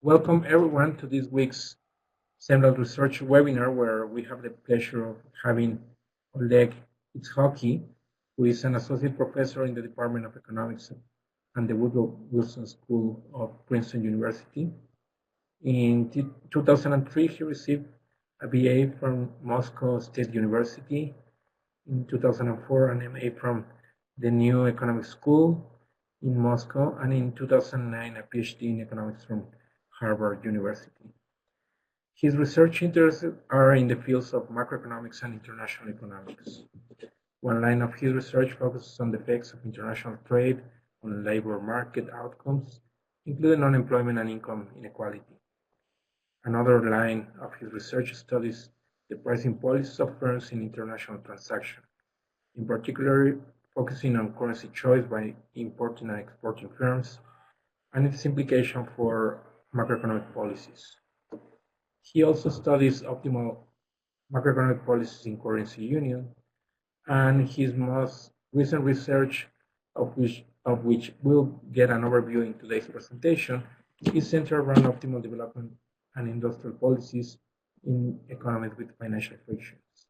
Welcome everyone to this week's Semlab Research webinar where we have the pleasure of having Oleg Itzhaki, who is an associate professor in the Department of Economics and the Woodrow Wilson School of Princeton University. In 2003, he received a BA from Moscow State University. In 2004, an MA from the New Economics School in Moscow, and in 2009, a PhD in economics from Harvard University. His research interests are in the fields of macroeconomics and international economics. One line of his research focuses on the effects of international trade on labor market outcomes, including unemployment and income inequality. Another line of his research studies the pricing policies of firms in international transactions, in particular focusing on currency choice by importing and exporting firms and its implication for macroeconomic policies. He also studies optimal macroeconomic policies in currency union, and his most recent research, of which we'll get an overview in today's presentation, is centered around optimal development and industrial policies in economies with financial frictions.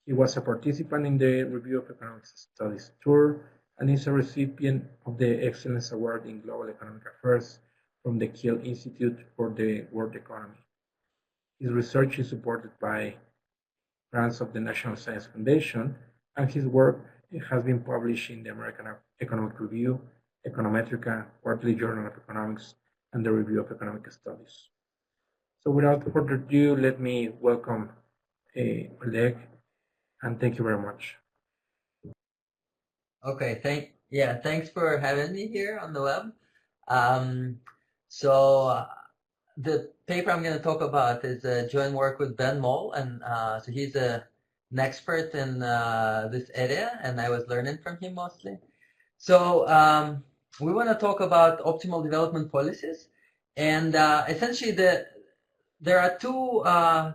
He was a participant in the Review of Economic Studies tour and is a recipient of the Excellence Award in Global Economic Affairs from the Kiel Institute for the World Economy. His research is supported by grants of the National Science Foundation, and his work has been published in the American Economic Review, Econometrica, Quarterly Journal of Economics, and the Review of Economic Studies. So without further ado, let me welcome Oleg, and thank you very much. Okay, thanks for having me here on the web. The paper I'm going to talk about is a joint work with Ben Moll, and so he's an expert in this area, and I was learning from him mostly. So we want to talk about optimal development policies, and essentially there are two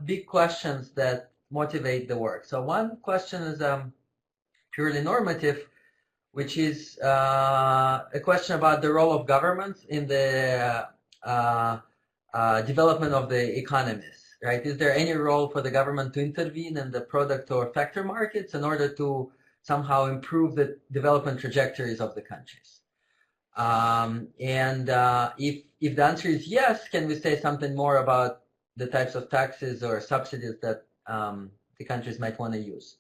big questions that motivate the work. So one question is purely normative, which is a question about the role of governments in the development of the economies, right? Is there any role for the government to intervene in the product or factor markets in order to somehow improve the development trajectories of the countries? If the answer is yes, can we say something more about the types of taxes or subsidies that the countries might want to use?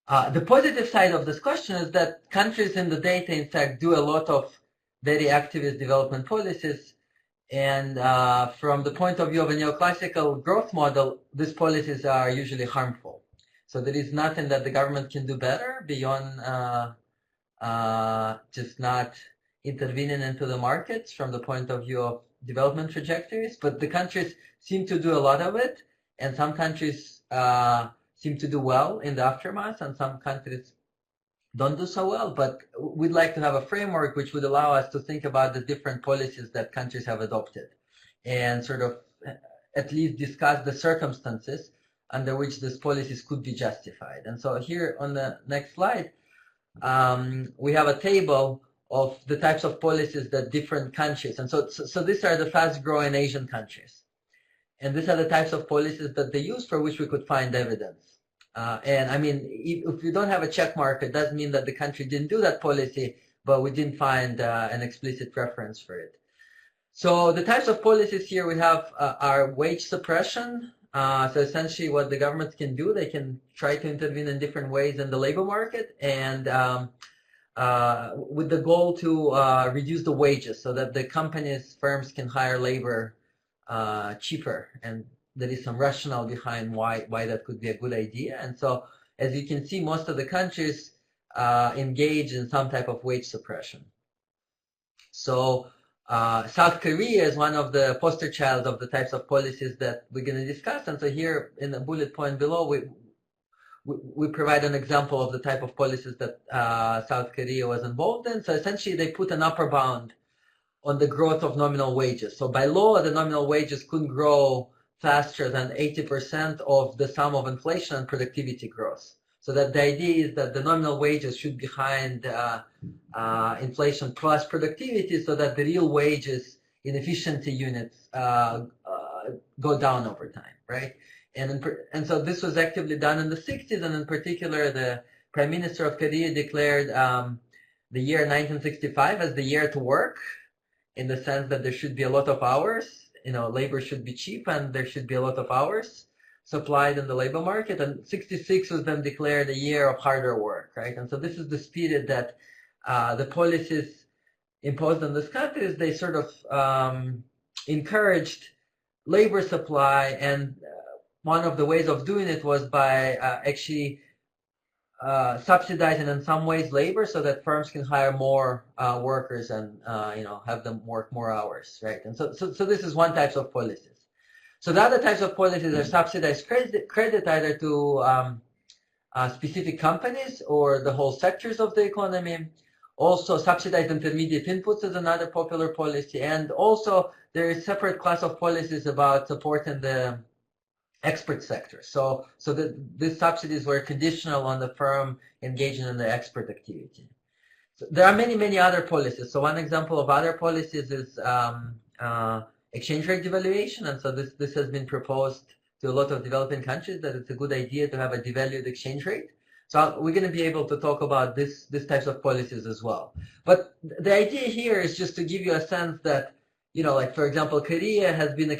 The positive side of this question is that countries in the data, in fact, do a lot of very activist development policies. And from the point of view of a neoclassical growth model, these policies are usually harmful. So there is nothing that the government can do better beyond just not intervening into the markets from the point of view of development trajectories. But the countries seem to do a lot of it, and some countries seem to do well in the aftermath, and some countries don't do so well. But we'd like to have a framework which would allow us to think about the different policies that countries have adopted and sort of at least discuss the circumstances under which these policies could be justified. And so here on the next slide, we have a table of the types of policies that different countries, and so these are the fast-growing Asian countries. And these are the types of policies that they use for which we could find evidence. And I mean, if you don't have a check mark, it doesn't mean that the country didn't do that policy, but we didn't find an explicit reference for it. So the types of policies here we have are wage suppression. So essentially what the government can do, they can try to intervene in different ways in the labor market, and with the goal to reduce the wages so that the companies, firms can hire labor cheaper, and there is some rationale behind why that could be a good idea. And so, as you can see, most of the countries engage in some type of wage suppression. So South Korea is one of the poster child of the types of policies that we're going to discuss. And so here in the bullet point below, we provide an example of the type of policies that South Korea was involved in. So essentially, they put an upper bound on the growth of nominal wages. So by law, the nominal wages couldn't grow faster than 80% of the sum of inflation and productivity growth. So that the idea is that the nominal wages should be behind inflation plus productivity, so that the real wages inefficiency units go down over time, right? And so this was actively done in the 60s, and in particular, the Prime Minister of Korea declared the year 1965 as the year to work, in the sense that there should be a lot of hours, labor should be cheap, and there should be a lot of hours supplied in the labor market. And 66 was then declared a year of harder work, right? And so this is the spirit that the policies imposed on this country is they sort of encouraged labor supply, and one of the ways of doing it was by actually subsidizing in some ways labor so that firms can hire more workers and have them work more hours, right? And so this is one type of policies. So the other types of policies are subsidized credit either to specific companies or the whole sectors of the economy. Also, subsidized intermediate inputs is another popular policy, and also there is a separate class of policies about supporting the export sector. So these subsidies were conditional on the firm engaging in the export activity. So there are many other policies. So one example of other policies is exchange rate devaluation, and so this has been proposed to a lot of developing countries, that it's a good idea to have a devalued exchange rate. So we're going to be able to talk about these types of policies as well. But the idea here is just to give you a sense that, like for example, Korea has been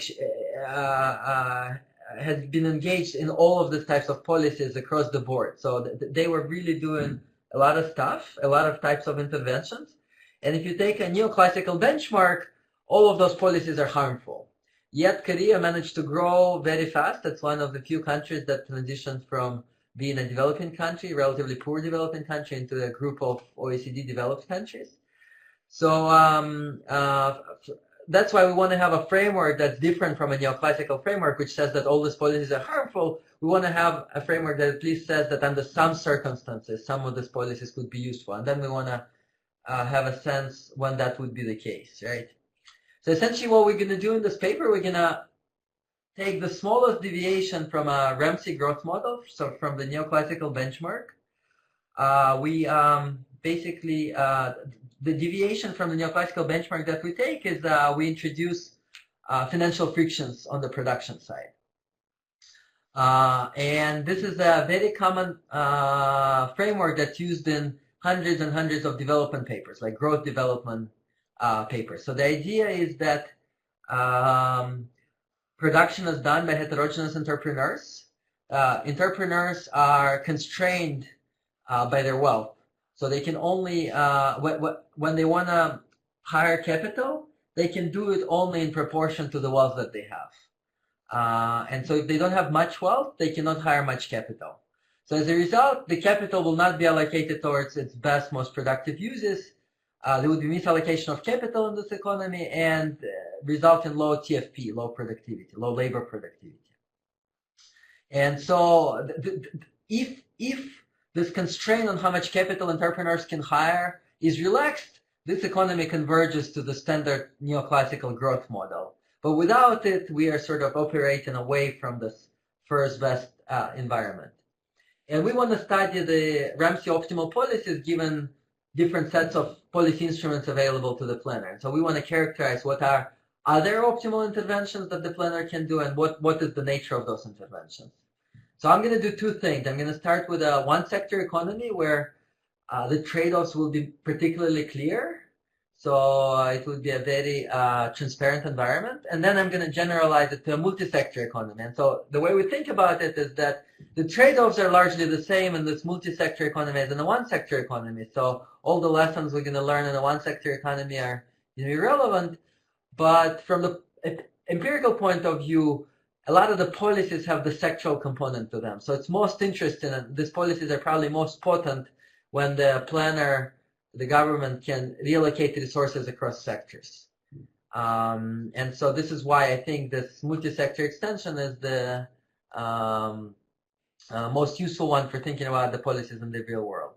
engaged in all of these types of policies across the board. So they were really doing a lot of stuff, a lot of types of interventions. And if you take a neoclassical benchmark, all of those policies are harmful. Yet Korea managed to grow very fast. It's one of the few countries that transitioned from being a developing country, relatively poor developing country, into a group of OECD developed countries. So that's why we want to have a framework that's different from a neoclassical framework, which says that all these policies are harmful. We want to have a framework that at least says that under some circumstances, some of these policies could be useful. And then we want to have a sense when that would be the case, right? So essentially what we're going to do in this paper, we're going to take the smallest deviation from a Ramsey growth model, so from the neoclassical benchmark. We basically, the deviation from the neoclassical benchmark that we take is we introduce financial frictions on the production side. And this is a very common framework that's used in hundreds and hundreds of development papers, like growth development papers. So the idea is that production is done by heterogeneous entrepreneurs. Entrepreneurs are constrained by their wealth. So they can only, when they want to hire capital, they can do it only in proportion to the wealth that they have. And so if they don't have much wealth, they cannot hire much capital. So as a result, the capital will not be allocated towards its best, most productive uses. There would be misallocation of capital in this economy and result in low TFP, low productivity, low labor productivity. And so if this constraint on how much capital entrepreneurs can hire is relaxed, this economy converges to the standard neoclassical growth model. But without it, we are sort of operating away from this first best environment. And we want to study the Ramsey optimal policies given different sets of policy instruments available to the planner. So we want to characterize what are other optimal interventions that the planner can do and what is the nature of those interventions. So I'm going to do two things. I'm going to start with a one-sector economy where the trade-offs will be particularly clear. So it would be a very transparent environment. And then I'm going to generalize it to a multi-sector economy. And so the way we think about it is that the trade-offs are largely the same in this multi-sector economy as in a one-sector economy. So all the lessons we're going to learn in a one-sector economy are irrelevant. But from the empirical point of view, a lot of the policies have the sectoral component to them. So it's most interesting, and these policies are probably most potent when the planner, the government, can reallocate resources across sectors. And so this is why I think this multi-sector extension is the most useful one for thinking about the policies in the real world.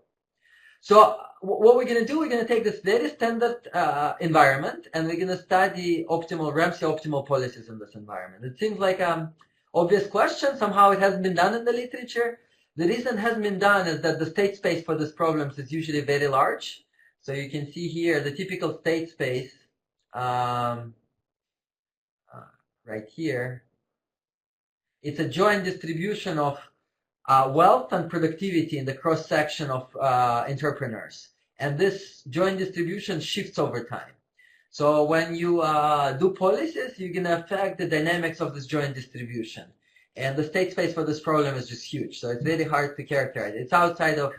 So what we're going to do, we're going to take this very standard environment, and we're going to study Ramsey optimal policies in this environment. It seems like an obvious question. Somehow it hasn't been done in the literature. The reason it hasn't been done is that the state space for these problems is usually very large. So you can see here the typical state space right here, it's a joint distribution of wealth and productivity in the cross-section of entrepreneurs. And this joint distribution shifts over time. So when you do policies, you're going to affect the dynamics of this joint distribution. And the state space for this problem is just huge. So it's very hard to characterize. It's outside of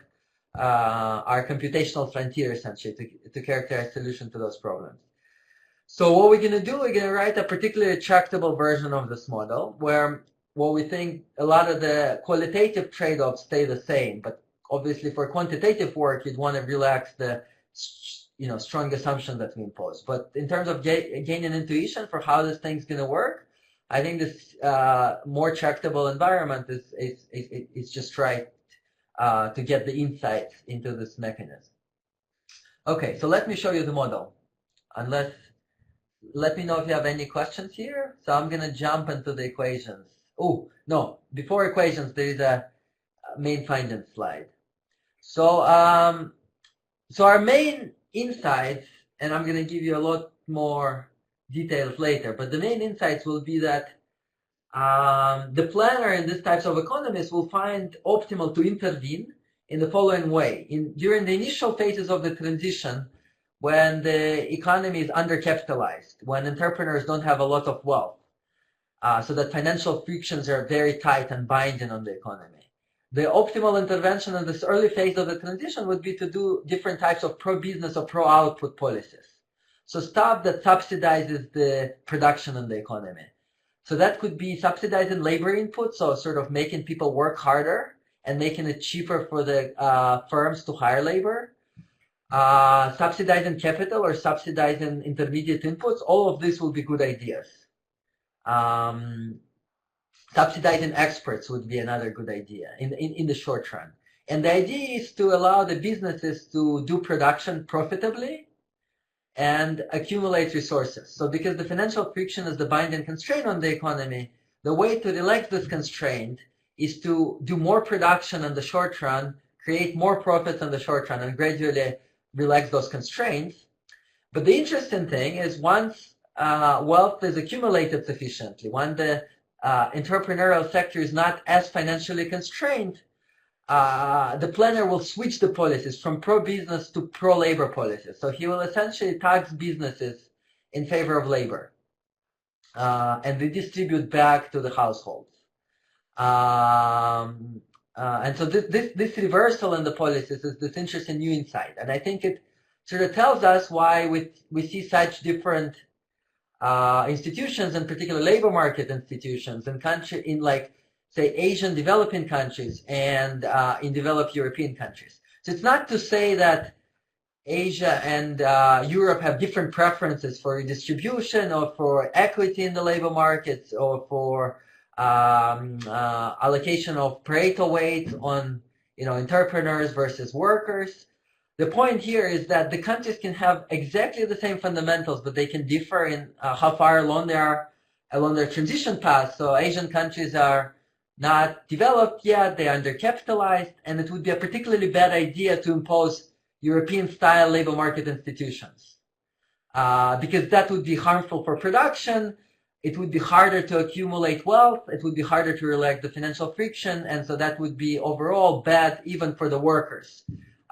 our computational frontier, essentially, to characterize solution to those problems. So what we're going to do, we're going to write a particularly tractable version of this model where what we think a lot of the qualitative trade-offs stay the same, but obviously for quantitative work, you'd want to relax the strong assumption that we impose. But in terms of gaining intuition for how this thing's going to work, I think this more tractable environment is just right to get the insights into this mechanism. Okay, so let me show you the model. Let me know if you have any questions here. So I'm going to jump into the equations. Oh, no, before equations, there is a main findings slide. So, so our main insights, and I'm going to give you a lot more details later, but the main insights will be that the planner in these types of economies will find optimal to intervene in the following way. During the initial phases of the transition, when the economy is undercapitalized, when entrepreneurs don't have a lot of wealth, so that financial frictions are very tight and binding on the economy. The optimal intervention in this early phase of the transition would be to do different types of pro-business or pro-output policies. So stuff that subsidizes the production in the economy. So that could be subsidizing labor input, so sort of making people work harder and making it cheaper for the firms to hire labor. Subsidizing capital or subsidizing intermediate inputs, all of this will be good ideas. Subsidizing experts would be another good idea in the short run. And the idea is to allow the businesses to do production profitably and accumulate resources. So because the financial friction is the binding constraint on the economy, the way to relax this constraint is to do more production in the short run, create more profits in the short run, and gradually relax those constraints. But the interesting thing is once wealth is accumulated sufficiently, when the entrepreneurial sector is not as financially constrained, the planner will switch the policies from pro-business to pro-labor policies. So he will essentially tax businesses in favor of labor and redistribute back to the households. And so this reversal in the policies is this interesting new insight. And I think it sort of tells us why we see such different institutions, in particular labor market institutions, in like, say, Asian developing countries and in developed European countries. So it's not to say that Asia and Europe have different preferences for redistribution or for equity in the labor markets or for allocation of Pareto weight on entrepreneurs versus workers. The point here is that the countries can have exactly the same fundamentals, but they can differ in how far along they are along their transition path. So Asian countries are not developed yet, they are undercapitalized, and it would be a particularly bad idea to impose European-style labor market institutions because that would be harmful for production. It would be harder to accumulate wealth. It would be harder to relax the financial friction, and so that would be overall bad even for the workers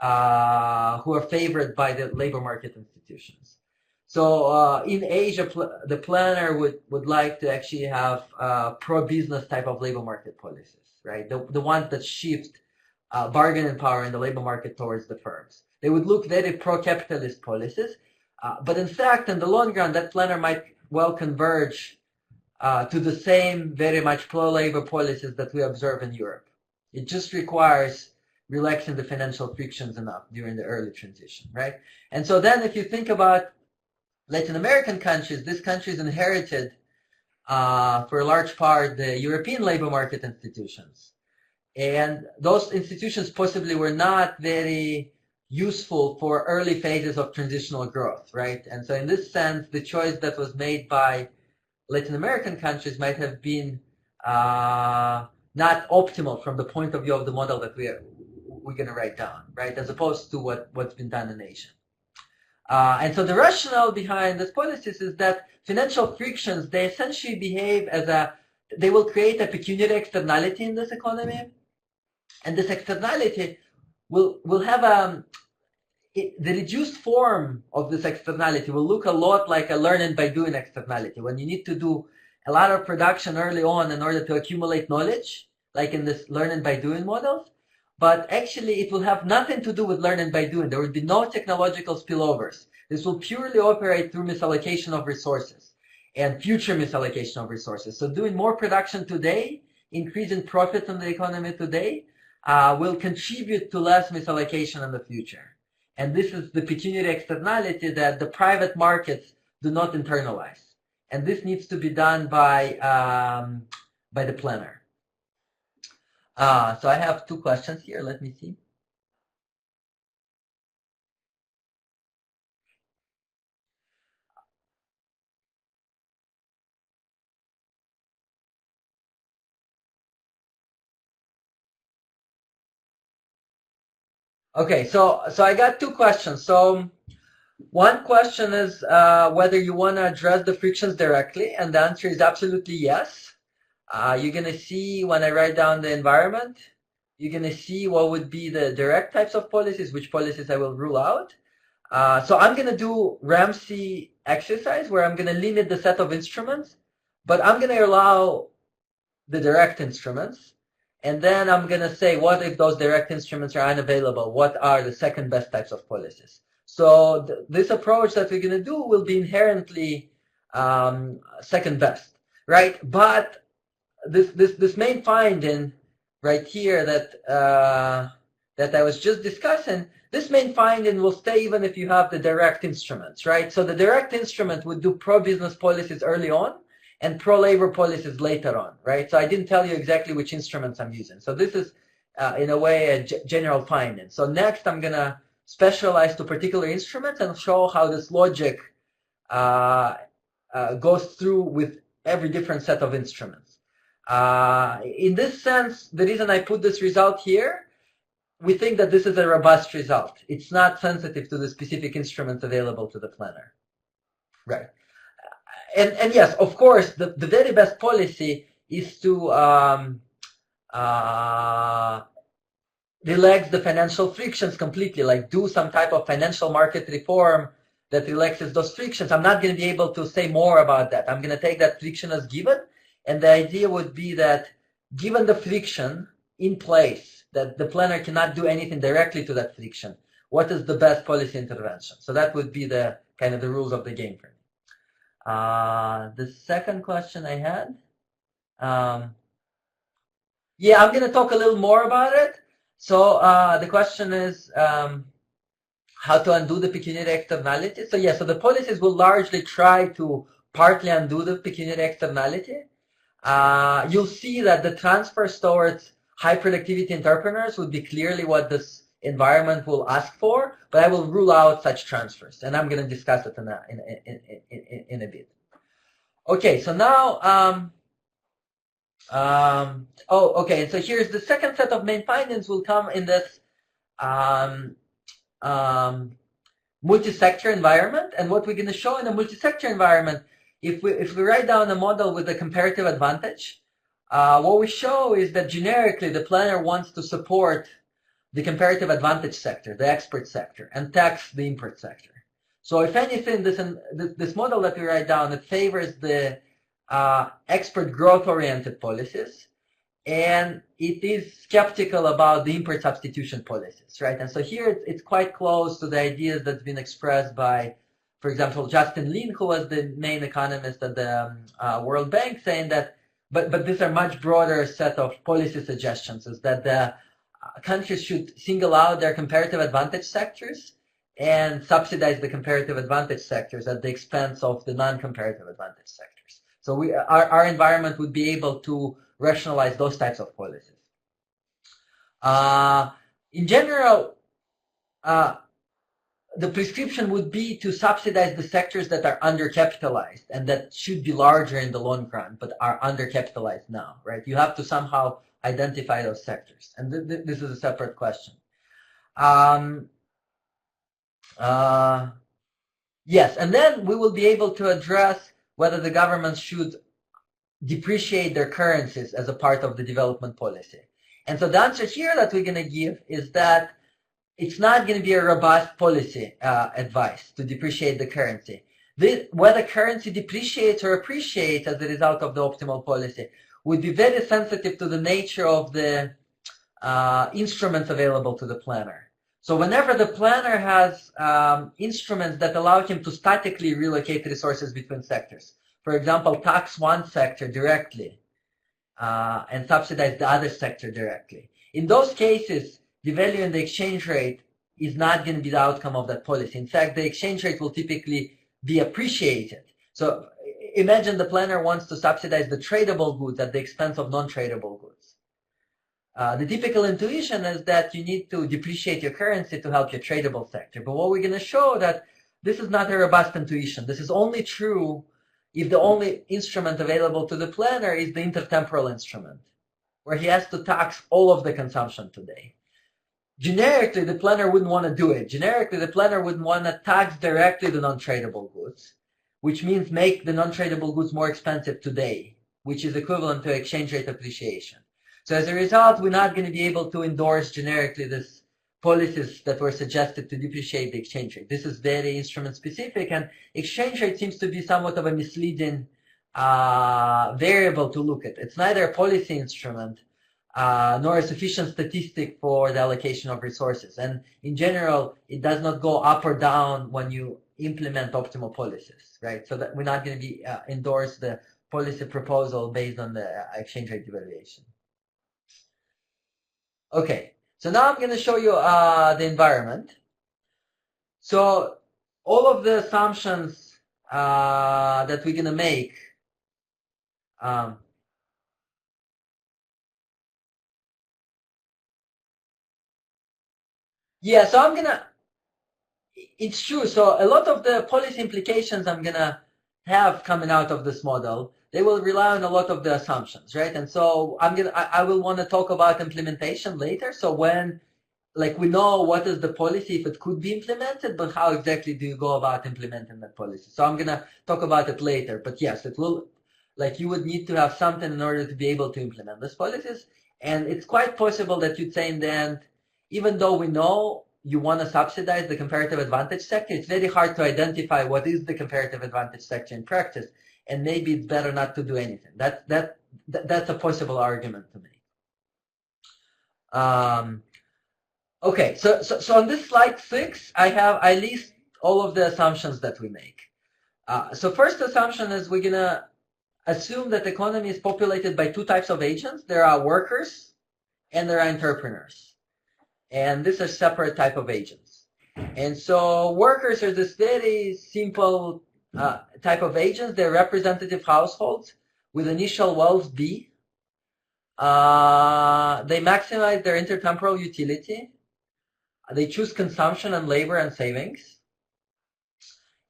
who are favored by the labor market institutions. So in Asia, the planner would like to actually have pro-business type of labor market policies, right? The ones that shift bargaining power in the labor market towards the firms. They would look very pro-capitalist policies, but in fact, in the long run, that planner might well converge to the same very much pro-labor policies that we observe in Europe. It just requires relaxing the financial frictions enough during the early transition, right? And so then if you think about Latin American countries, these countries inherited for a large part the European labor market institutions. And those institutions possibly were not very useful for early phases of transitional growth, right? And so in this sense, the choice that was made by Latin American countries might have been not optimal from the point of view of the model that we're going to write down, right? As opposed to what's been done in Asia. And so the rationale behind this policies is that financial frictions, they essentially behave as they will create a pecuniary externality in this economy. And this externality will have the reduced form of this externality will look a lot like a learning by doing externality, when you need to do a lot of production early on in order to accumulate knowledge, like in this learning by doing models. But actually, it will have nothing to do with learning by doing. There will be no technological spillovers. This will purely operate through misallocation of resources and future misallocation of resources. So doing more production today, increasing profits in the economy today, will contribute to less misallocation in the future. And this is the pecuniary externality that the private markets do not internalize. And this needs to be done by the planner. So I have two questions here. Let me see. Okay, so I got two questions. So one question is whether you want to address the frictions directly, and the answer is absolutely yes. You're going to see when I write down the environment, you're going to see what would be the direct types of policies, which policies I will rule out. So I'm going to do Ramsey exercise where I'm going to limit the set of instruments, but I'm going to allow the direct instruments. And then I'm going to say, what if those direct instruments are unavailable? What are the second best types of policies? So this approach that we're going to do will be inherently second best, right? But this main finding right here that I was just discussing, this main finding will stay even if you have the direct instruments, right? So the direct instrument would do pro-business policies early on and pro-labor policies later on, right? So I didn't tell you exactly which instruments I'm using. So this is, in a way, a general finding. So next, I'm going to specialize to particular instruments and show how this logic goes through with every different set of instruments. In this sense, the reason I put this result here, we think that this is a robust result. It's not sensitive to the specific instruments available to the planner, right? And yes, of course, the very best policy is to relax the financial frictions completely, like do some type of financial market reform that relaxes those frictions. I'm not going to be able to say more about that. I'm going to take that friction as given, and the idea would be that given the friction in place, that the planner cannot do anything directly to that friction, what is the best policy intervention? So that would be the kind of the rules of the game for me. The second question I had, yeah, I'm going to talk a little more about it. So the question is how to undo the pecuniary externality. So yeah, so the policies will largely try to partly undo the pecuniary externality. You'll see that the transfers towards high productivity entrepreneurs would be clearly what this environment will ask for, but I will rule out such transfers, and I'm going to discuss it in a bit. Okay, so now, okay, so here's the second set of main findings will come in this multi-sector environment, and what we're going to show in a multi-sector environment, if we write down a model with a comparative advantage, what we show is that generically the planner wants to support the comparative advantage sector, the export sector, and tax the import sector. So if anything, this model that we write down, it favors the export growth-oriented policies, and it is skeptical about the import substitution policies, right? And so here it's quite close to the ideas that's been expressed by, for example, Justin Lin, who was the main economist at the World Bank, saying that, but these are much broader set of policy suggestions, is that the countries should single out their comparative advantage sectors and subsidize the comparative advantage sectors at the expense of the non-comparative advantage sectors. So our environment would be able to rationalize those types of policies. In general, the prescription would be to subsidize the sectors that are undercapitalized and that should be larger in the long run, but are undercapitalized now, right? You have to somehow identify those sectors, and this is a separate question. Yes, and then we will be able to address whether the government should depreciate their currencies as a part of the development policy. And so the answer here that we're going to give is that it's not going to be a robust policy advice to depreciate the currency. Whether currency depreciates or appreciates as a result of the optimal policy would be very sensitive to the nature of the instruments available to the planner. So whenever the planner has instruments that allow him to statically relocate resources between sectors, for example, tax one sector directly and subsidize the other sector directly. In those cases, devaluing the exchange rate is not going to be the outcome of that policy. In fact, the exchange rate will typically be appreciated. So imagine the planner wants to subsidize the tradable goods at the expense of non-tradable goods. The typical intuition is that you need to depreciate your currency to help your tradable sector. But what we're going to show that this is not a robust intuition. This is only true if the only instrument available to the planner is the intertemporal instrument, where he has to tax all of the consumption today. Generically, the planner wouldn't want to do it. Generically, the planner would want to tax directly the non-tradable goods, which means make the non-tradable goods more expensive today, which is equivalent to exchange rate appreciation. So as a result, we're not going to be able to endorse generically this policies that were suggested to depreciate the exchange rate. This is very instrument specific, and exchange rate seems to be somewhat of a misleading variable to look at. It's neither a policy instrument nor a sufficient statistic for the allocation of resources. And in general, it does not go up or down when you implement optimal policies, right? So that we're not going to be endorse the policy proposal based on the exchange rate devaluation. Okay, so now I'm going to show you the environment. So all of the assumptions that we're going to make yeah, so I'm going to, it's true. So a lot of the policy implications I'm going to have coming out of this model, they will rely on a lot of the assumptions, right? And so I will want to talk about implementation later. So when, like, we know what is the policy if it could be implemented, but how exactly do you go about implementing that policy? So I'm going to talk about it later. But yes, it will, like, you would need to have something in order to be able to implement these policies. And it's quite possible that you'd say in the end, even though we know you want to subsidize the comparative advantage sector, it's very hard to identify what is the comparative advantage sector in practice, and maybe it's better not to do anything. That's a possible argument to make. Okay, so on this slide 6, I list all of the assumptions that we make. So first assumption is we're gonna assume that the economy is populated by two types of agents. There are workers and there are entrepreneurs. And these are separate type of agents. And so workers are this very simple type of agents. They're representative households with initial wealth B. They maximize their intertemporal utility. They choose consumption and labor and savings.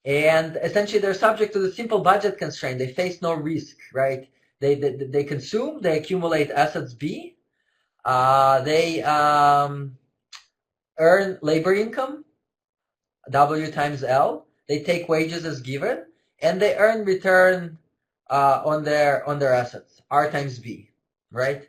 And essentially they're subject to the simple budget constraint. They face no risk, right? They consume, they accumulate assets B. They earn labor income, W times L. They take wages as given, and they earn return on their assets, R times B, right?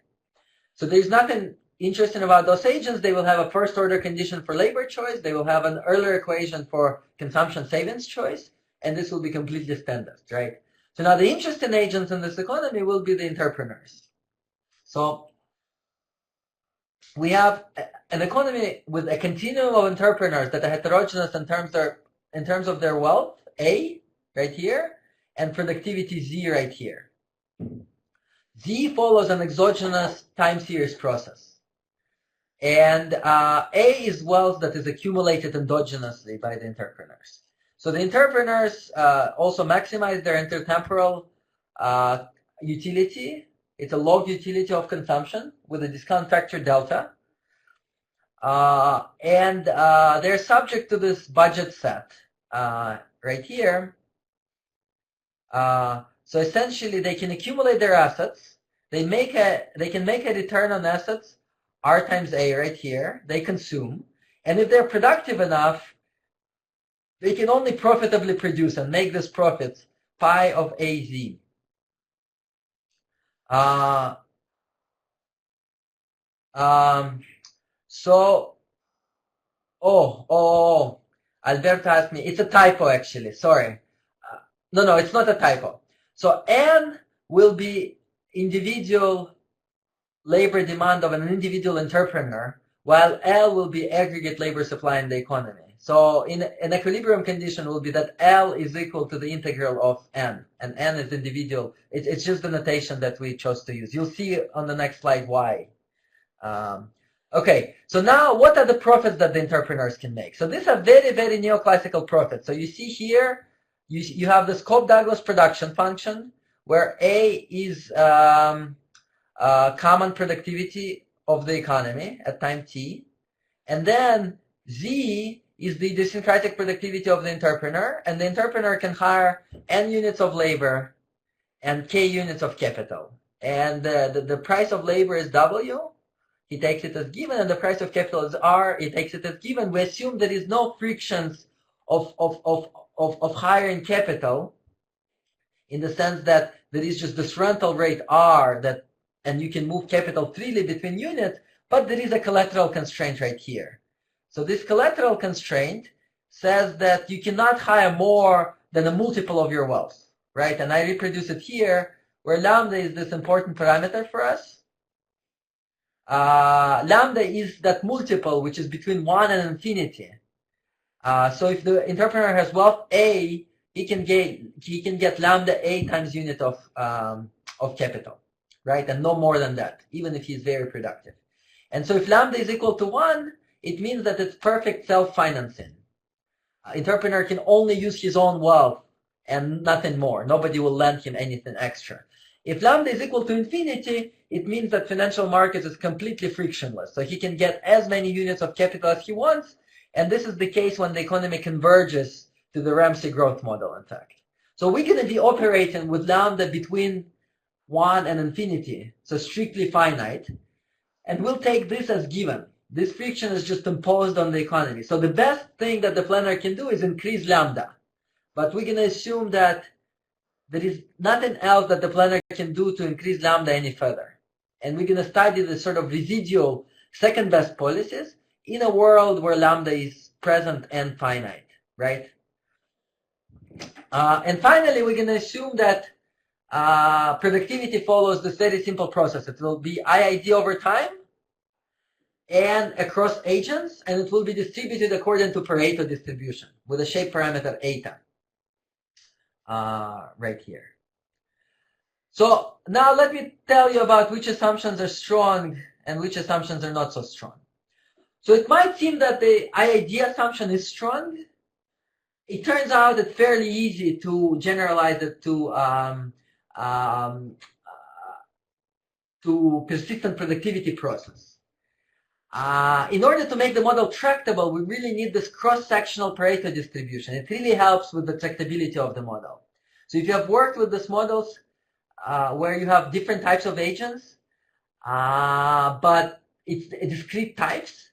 So there's nothing interesting about those agents. They will have a first order condition for labor choice. They will have an Euler equation for consumption savings choice, and this will be completely standard, right? So now the interesting agents in this economy will be the entrepreneurs. So we have an economy with a continuum of entrepreneurs that are heterogeneous in terms of their wealth, A, right here, and productivity, Z, right here. Z follows an exogenous time series process. And A is wealth that is accumulated endogenously by the entrepreneurs. So the entrepreneurs also maximize their intertemporal utility. It's a log utility of consumption with a discount factor delta. And they're subject to this budget set right here. So essentially they can accumulate their assets. They can make a return on assets, R times A right here. They consume. And if they're productive enough, they can only profitably produce and make this profit pi of AZ. Alberto asked me, it's a typo actually, sorry. No, it's not a typo. So N will be individual labor demand of an individual entrepreneur, while L will be aggregate labor supply in the economy. So in an equilibrium condition will be that L is equal to the integral of N, and N is individual. It's just the notation that we chose to use. You'll see on the next slide why. Okay, so now what are the profits that the entrepreneurs can make? So these are very, very neoclassical profits. So you see here, you have this Cobb-Douglas production function, where A is common productivity of the economy at time t, and then Z is the idiosyncratic productivity of the entrepreneur, and the entrepreneur can hire N units of labor and K units of capital. And the price of labor is W, he takes it as given, and the price of capital is R, he takes it as given. We assume there is no frictions of hiring capital, in the sense that there is just this rental rate R and you can move capital freely between units, but there is a collateral constraint right here. So this collateral constraint says that you cannot hire more than a multiple of your wealth, right? And I reproduce it here, where lambda is this important parameter for us. Lambda is that multiple which is between 1 and infinity. So if the entrepreneur has wealth A, he can get lambda A times unit of capital, right? And no more than that, even if he's very productive. And so if lambda is equal to 1, it means that it's perfect self-financing. Entrepreneur can only use his own wealth and nothing more. Nobody will lend him anything extra. If lambda is equal to infinity, it means that financial markets is completely frictionless. So he can get as many units of capital as he wants. And this is the case when the economy converges to the Ramsey growth model, in fact. So we're going to be operating with lambda between 1 and infinity, so strictly finite. And we'll take this as given. This friction is just imposed on the economy. So the best thing that the planner can do is increase lambda. But we're going to assume that there is nothing else that the planner can do to increase lambda any further. And we're going to study the sort of residual second best policies in a world where lambda is present and finite, right? And finally, we're going to assume that productivity follows this very simple process. It will be IID over time and across agents, and it will be distributed according to Pareto distribution with a shape parameter eta right here. So now let me tell you about which assumptions are strong and which assumptions are not so strong. So it might seem that the IID assumption is strong. It turns out it's fairly easy to generalize it to persistent productivity process. In order to make the model tractable, we really need this cross-sectional Pareto distribution. It really helps with the tractability of the model. So if you have worked with these models where you have different types of agents, but it's discrete types,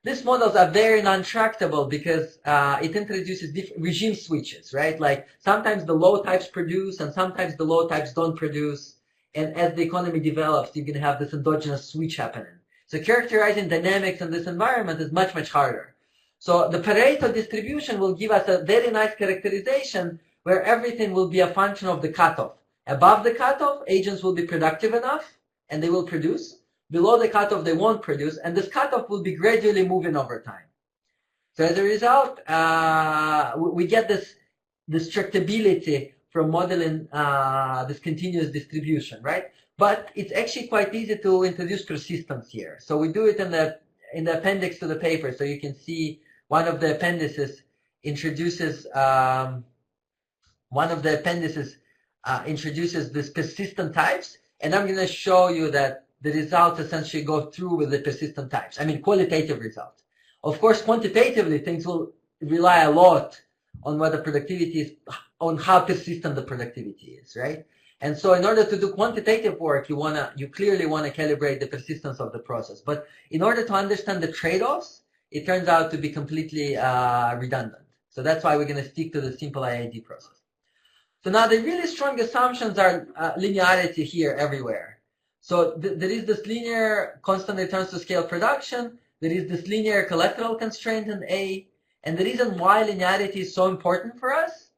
these models are very non-tractable because it introduces different regime switches, right? Like sometimes the low types produce and sometimes the low types don't produce. And as the economy develops, you're going to have this endogenous switch happening. So characterizing dynamics in this environment is much, much harder. So the Pareto distribution will give us a very nice characterization where everything will be a function of the cutoff. Above the cutoff, agents will be productive enough and they will produce. Below the cutoff, they won't produce, and this cutoff will be gradually moving over time. So as a result, we get this tractability from modeling this continuous distribution, right? But it's actually quite easy to introduce persistence here. So we do it in the appendix to the paper. So you can see one of the appendices introduces this persistent types, and I'm going to show you that the results essentially go through with the persistent types. I mean, qualitative results. Of course, quantitatively, things will rely a lot on what the productivity is, on how persistent the productivity is, right? And so in order to do quantitative work, you clearly want to calibrate the persistence of the process. But in order to understand the trade-offs, it turns out to be completely redundant. So that's why we're going to stick to the simple IID process. So now the really strong assumptions are linearity here everywhere. So there is this linear constant returns to scale production. There is this linear collateral constraint in A. And the reason why linearity is so important for us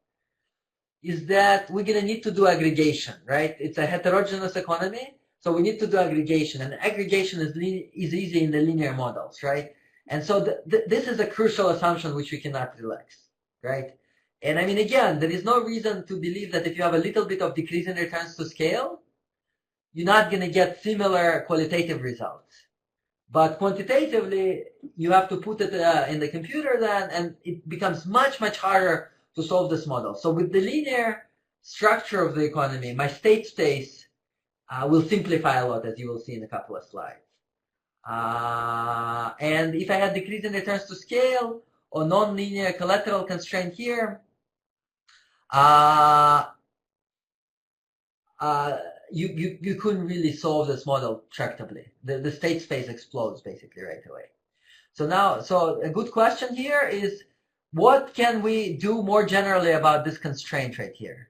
is that we're going to need to do aggregation, right? It's a heterogeneous economy, so we need to do aggregation. And aggregation is easy in the linear models, right? And so this is a crucial assumption which we cannot relax, right? And I mean, again, there is no reason to believe that if you have a little bit of decrease in returns to scale, you're not going to get similar qualitative results. But quantitatively, you have to put it in the computer then, and it becomes much, much harder to solve this model. So with the linear structure of the economy, my state space will simplify a lot, as you will see in a couple of slides. And if I had decrease in returns to scale or non-linear collateral constraint here, you couldn't really solve this model tractably. The state space explodes basically right away. So a good question here is, what can we do more generally about this constraint right here?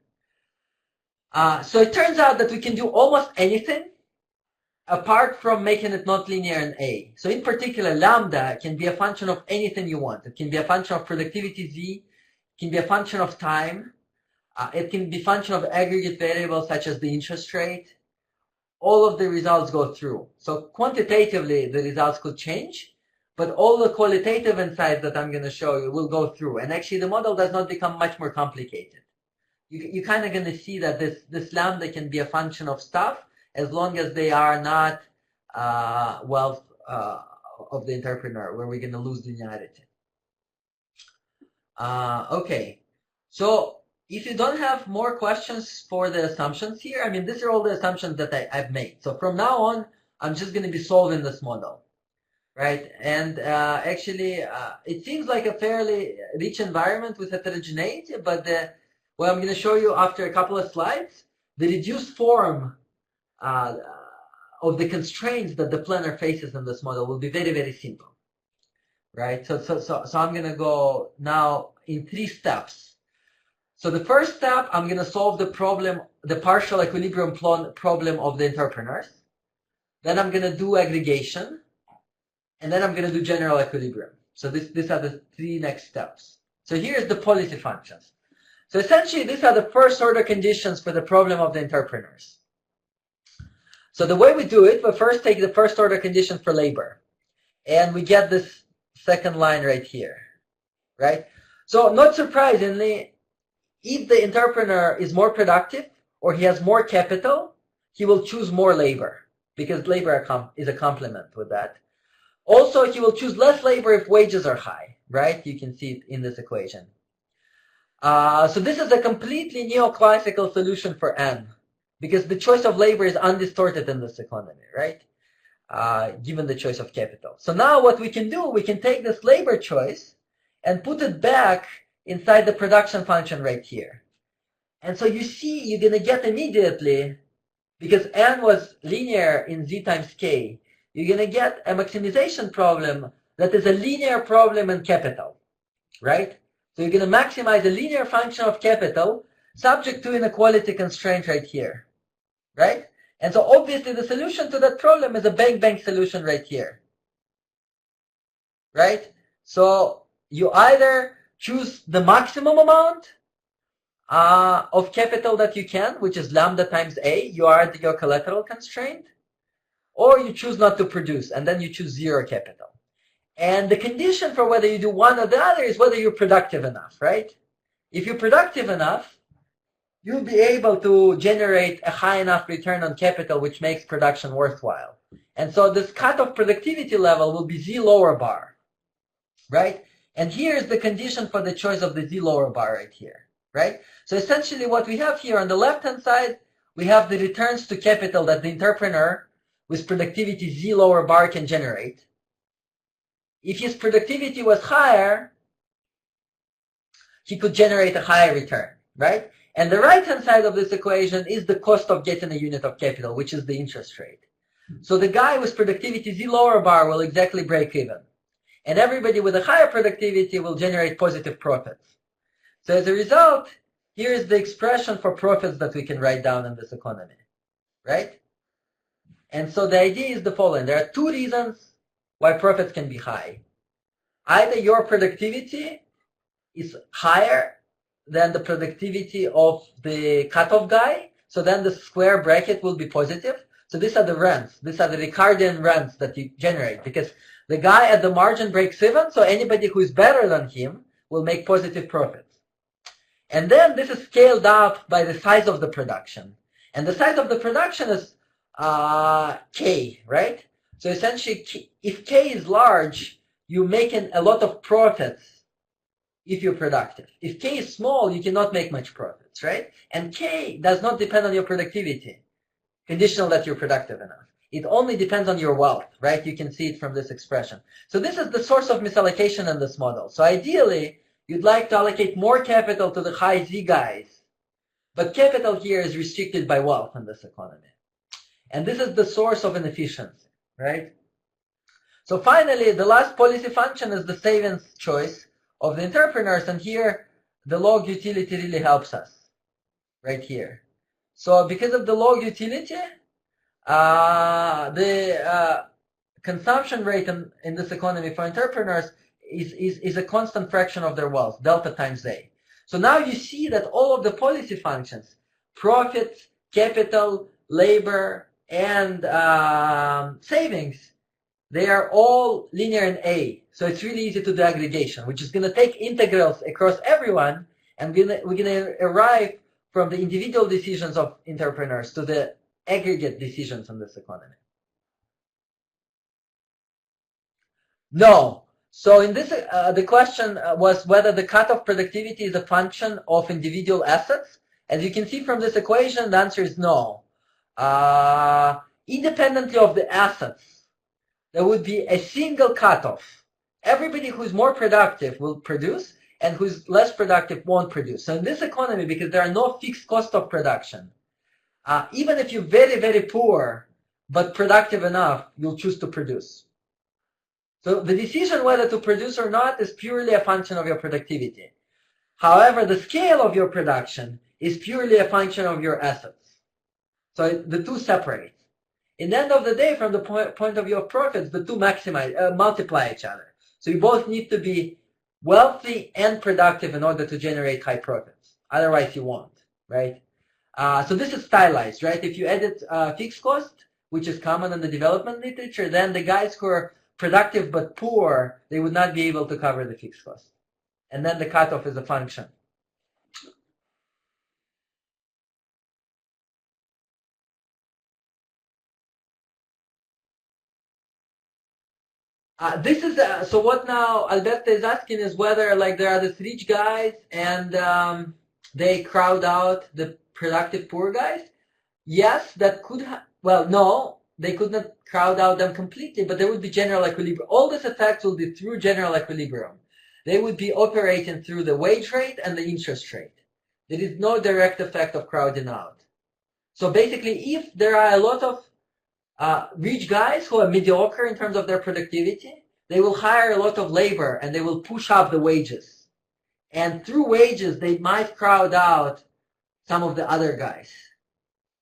So it turns out that we can do almost anything apart from making it not linear in A. So in particular, lambda can be a function of anything you want. It can be a function of productivity Z, it can be a function of time, it can be a function of aggregate variables such as the interest rate. All of the results go through. So quantitatively, the results could change, but all the qualitative insights that I'm going to show you will go through. And actually, the model does not become much more complicated. You're kind of going to see that this lambda can be a function of stuff as long as they are not wealth of the entrepreneur, where we're going to lose linearity. Okay, so if you don't have more questions for the assumptions here, I mean, these are all the assumptions that I've made. So from now on, I'm just going to be solving this model, right? And actually, it seems like a fairly rich environment with heterogeneity, but what I'm going to show you after a couple of slides, the reduced form of the constraints that the planner faces in this model will be very, very simple, right? So I'm going to go now in 3 steps. So the first step, I'm going to solve the problem, the partial equilibrium problem of the entrepreneurs. Then I'm going to do aggregation, and then I'm going to do general equilibrium. So these are the 3 next steps. So here's the policy functions. So essentially, these are the first order conditions for the problem of the entrepreneurs. So the way we do it, we first take the first order condition for labor, and we get this second line right here, right? So not surprisingly, if the entrepreneur is more productive or he has more capital, he will choose more labor because labor is a complement with that. Also, he will choose less labor if wages are high, right? You can see it in this equation. So this is a completely neoclassical solution for N because the choice of labor is undistorted in this economy, right? Given the choice of capital. So now what we can do, we can take this labor choice and put it back inside the production function right here. And so you see, you're going to get immediately, because N was linear in Z times K, you're going to get a maximization problem that is a linear problem in capital, right? So you're going to maximize a linear function of capital subject to inequality constraint right here, right? And so obviously the solution to that problem is a bank solution right here, right? So you either choose the maximum amount of capital that you can, which is lambda times A, you are at your collateral constraint, or you choose not to produce, and then you choose 0 capital. And the condition for whether you do one or the other is whether you're productive enough, right? If you're productive enough, you'll be able to generate a high enough return on capital, which makes production worthwhile. And so this cutoff productivity level will be Z lower bar, right? And here's the condition for the choice of the Z lower bar right here, right? So essentially what we have here on the left-hand side, we have the returns to capital that the entrepreneur with productivity Z lower bar can generate. If his productivity was higher, he could generate a higher return, right? And the right-hand side of this equation is the cost of getting a unit of capital, which is the interest rate. So the guy with productivity Z lower bar will exactly break even. And everybody with a higher productivity will generate positive profits. So as a result, here is the expression for profits that we can write down in this economy, right? And so the idea is the following. There are two reasons why profits can be high. Either your productivity is higher than the productivity of the cutoff guy, so then the square bracket will be positive. So these are the rents. These are the Ricardian rents that you generate, because the guy at the margin breaks even, so anybody who is better than him will make positive profits. And then this is scaled up by the size of the production. And the size of the production is K, right? So essentially, if K is large, you're making a lot of profits if you're productive. If K is small, you cannot make much profits, right? And K does not depend on your productivity, conditional that you're productive enough. It only depends on your wealth, right? You can see it from this expression. So this is the source of misallocation in this model. So ideally, you'd like to allocate more capital to the high Z guys, but capital here is restricted by wealth in this economy. And this is the source of inefficiency, right? So finally, the last policy function is the savings choice of the entrepreneurs, and here the log utility really helps us, right here. So because of the log utility, the consumption rate in this economy for entrepreneurs is a constant fraction of their wealth, delta times A. So now you see that all of the policy functions, profits, capital, labor, and savings, they are all linear in A. So it's really easy to do aggregation, which is going to take integrals across everyone, and we're going to arrive from the individual decisions of entrepreneurs to the aggregate decisions in this economy. No. So in this, the question was whether the cutoff productivity is a function of individual assets. As you can see from this equation, the answer is no. Independently of the assets, there would be a single cutoff. Everybody who's more productive will produce, and who's less productive won't produce. So in this economy, because there are no fixed cost of production, even if you're very, very poor, but productive enough, you'll choose to produce. So the decision whether to produce or not is purely a function of your productivity. However, the scale of your production is purely a function of your assets. So the two separate. In the end of the day, from the point of view of profits, the two multiply each other. So you both need to be wealthy and productive in order to generate high profits. Otherwise, you won't, right? So this is stylized, right? If you edit fixed cost, which is common in the development literature, then the guys who are productive but poor, they would not be able to cover the fixed cost. And then the cutoff is a function. This is so what now Alberto is asking is whether like there are these rich guys and they crowd out the productive poor guys. Yes, that could well, no, they could not crowd out them completely, but there would be general equilibrium. All these effects will be through general equilibrium. They would be operating through the wage rate and the interest rate. There is no direct effect of crowding out. So basically, if there are a lot of rich guys who are mediocre in terms of their productivity, they will hire a lot of labor and they will push up the wages. And through wages, they might crowd out some of the other guys,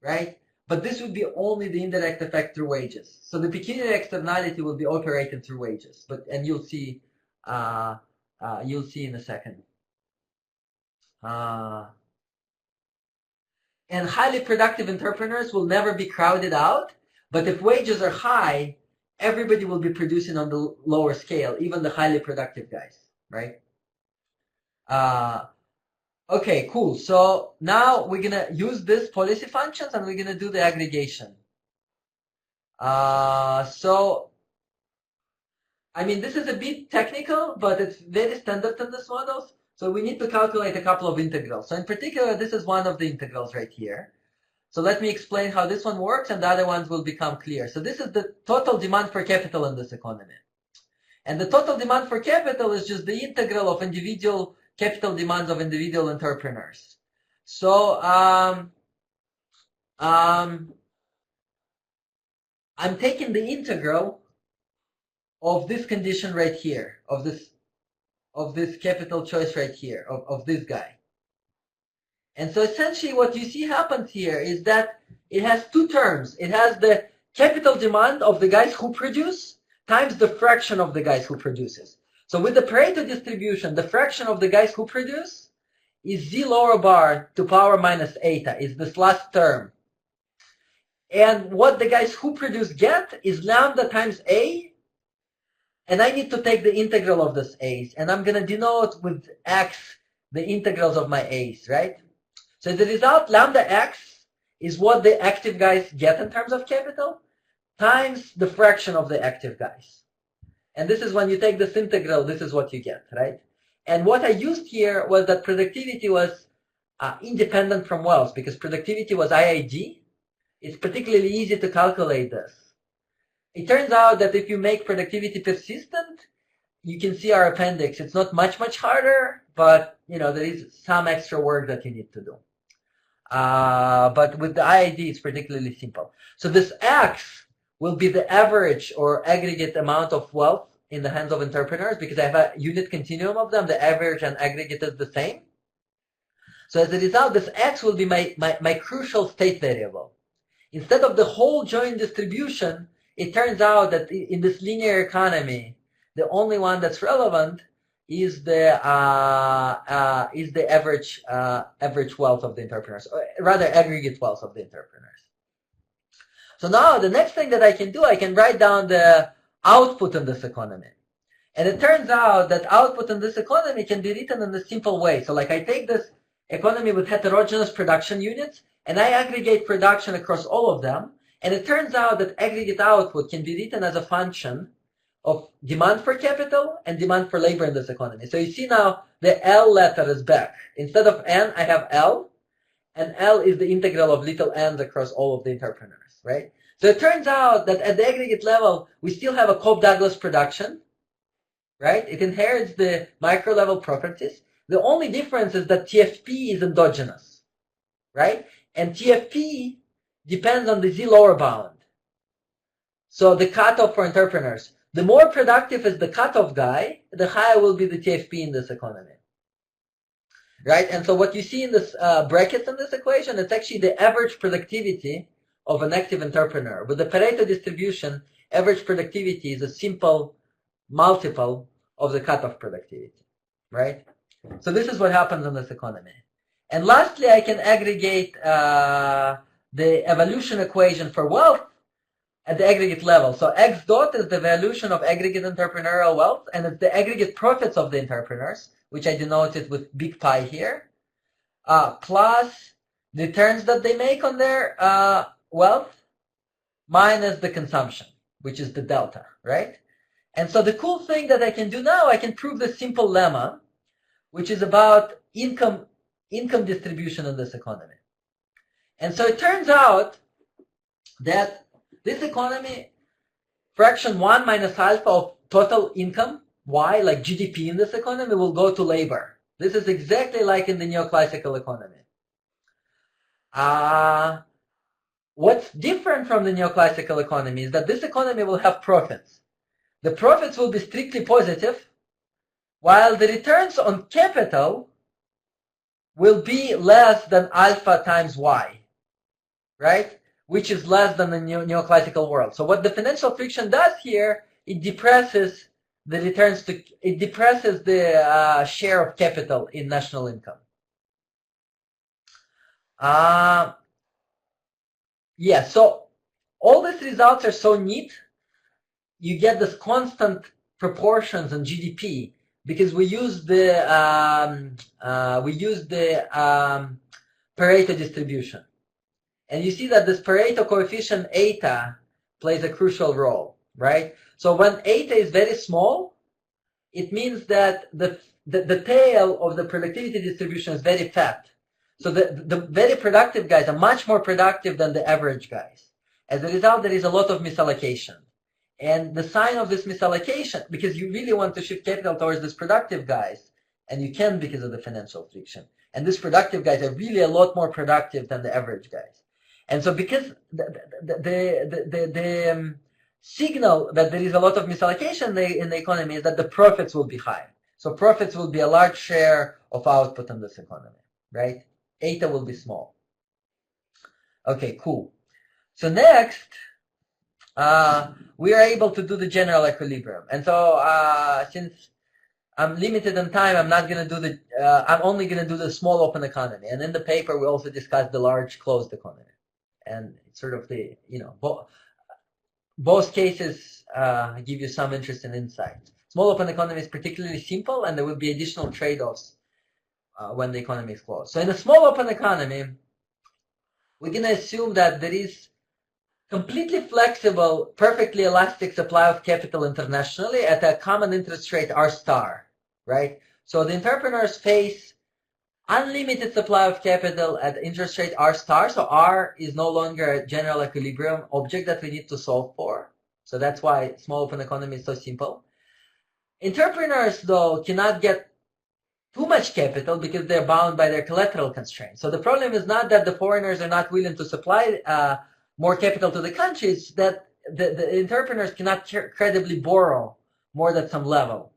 right? But this would be only the indirect effect through wages. So the pecuniary externality will be operated through wages, and you'll see in a second. And highly productive entrepreneurs will never be crowded out. But if wages are high, everybody will be producing on the lower scale, even the highly productive guys, right? Okay, cool. So now we're going to use these policy functions and we're going to do the aggregation. So, I mean, this is a bit technical, but it's very standard in these models. So we need to calculate a couple of integrals. So in particular, this is one of the integrals right here. So let me explain how this one works, and the other ones will become clear. So this is the total demand for capital in this economy. And the total demand for capital is just the integral of individual capital demands of individual entrepreneurs. So I'm taking the integral of this condition right here, of of this capital choice right here, of this guy. And so essentially what you see happens here is that it has two terms. It has the capital demand of the guys who produce times the fraction of the guys who produces. So with the Pareto distribution, the fraction of the guys who produce is z lower bar to power minus eta, is this last term. And what the guys who produce get is lambda times a, and I need to take the integral of this a's, and I'm going to denote with x the integrals of my a's, right? So the result, lambda x, is what the active guys get in terms of capital, times the fraction of the active guys. And this is when you take this integral, this is what you get, right? And what I used here was that productivity was independent from wealth, because productivity was IID. It's particularly easy to calculate this. It turns out that if you make productivity persistent, you can see our appendix. It's not much harder, but there is some extra work that you need to do. But with the IID, it's particularly simple. So this X will be the average or aggregate amount of wealth in the hands of entrepreneurs, because I have a unit continuum of them. The average and aggregate is the same. So as a result, this X will be my crucial state variable. Instead of the whole joint distribution, it turns out that in this linear economy, the only one that's relevant is the average wealth of the entrepreneurs, or rather aggregate wealth of the entrepreneurs. So now the next thing that I can do, I can write down the output in this economy. And it turns out that output in this economy can be written in a simple way. So like I take this economy with heterogeneous production units, and I aggregate production across all of them. And it turns out that aggregate output can be written as a function of demand for capital and demand for labor in this economy. So you see now the L letter is back. Instead of N, I have L, and L is the integral of little n's across all of the entrepreneurs, right? So it turns out that at the aggregate level, we still have a Cobb-Douglas production, right? It inherits the micro-level properties. The only difference is that TFP is endogenous, right? And TFP depends on the Z lower bound. So the cutoff for entrepreneurs. The more productive is the cutoff guy, the higher will be the TFP in this economy. Right? And so what you see in this brackets in this equation, it's actually the average productivity of an active entrepreneur. With the Pareto distribution, average productivity is a simple multiple of the cutoff productivity. Right? So this is what happens in this economy. And lastly, I can aggregate the evolution equation for wealth at the aggregate level. So X dot is the evolution of aggregate entrepreneurial wealth, and it's the aggregate profits of the entrepreneurs, which I denoted with big pi here, plus the returns that they make on their wealth, minus the consumption, which is the delta, right? And so the cool thing that I can do now, I can prove the simple lemma, which is about income distribution in this economy. And so it turns out that this economy, fraction 1 minus alpha of total income, Y, like GDP in this economy, will go to labor. This is exactly like in the neoclassical economy. What's different from the neoclassical economy is that this economy will have profits. The profits will be strictly positive, while the returns on capital will be less than alpha times Y, right? Which is less than the neoclassical world. So what the financial friction does here, it depresses the returns to, it depresses the share of capital in national income. Yeah, so all these results are so neat. You get this constant proportions in GDP because we use the Pareto distribution. And you see that this Pareto coefficient eta plays a crucial role, right? So when eta is very small, it means that the tail of the productivity distribution is very fat. So the very productive guys are much more productive than the average guys. As a result, there is a lot of misallocation. And the sign of this misallocation, because you really want to shift capital towards these productive guys, and you can because of the financial friction. And these productive guys are really a lot more productive than the average guys. And so because the signal that there is a lot of misallocation in the economy is that the profits will be high. So profits will be a large share of output in this economy, right? Eta will be small. Okay, cool. So next, we are able to do the general equilibrium. And so since I'm limited in time, I'm not going to do the, I'm only going to do the small open economy. And in the paper, we also discussed the large closed economy. And it's sort of the, both cases give you some interest and insight. Small open economy is particularly simple, and there will be additional trade-offs when the economy is closed. So in a small open economy, we're going to assume that there is completely flexible, perfectly elastic supply of capital internationally at a common interest rate R star, right? So the entrepreneurs face unlimited supply of capital at interest rate R star. So R is no longer a general equilibrium object that we need to solve for. So that's why small open economy is so simple. Entrepreneurs, though, cannot get too much capital because they're bound by their collateral constraints. So the problem is not that the foreigners are not willing to supply more capital to the countries, that the entrepreneurs cannot credibly borrow more than some level.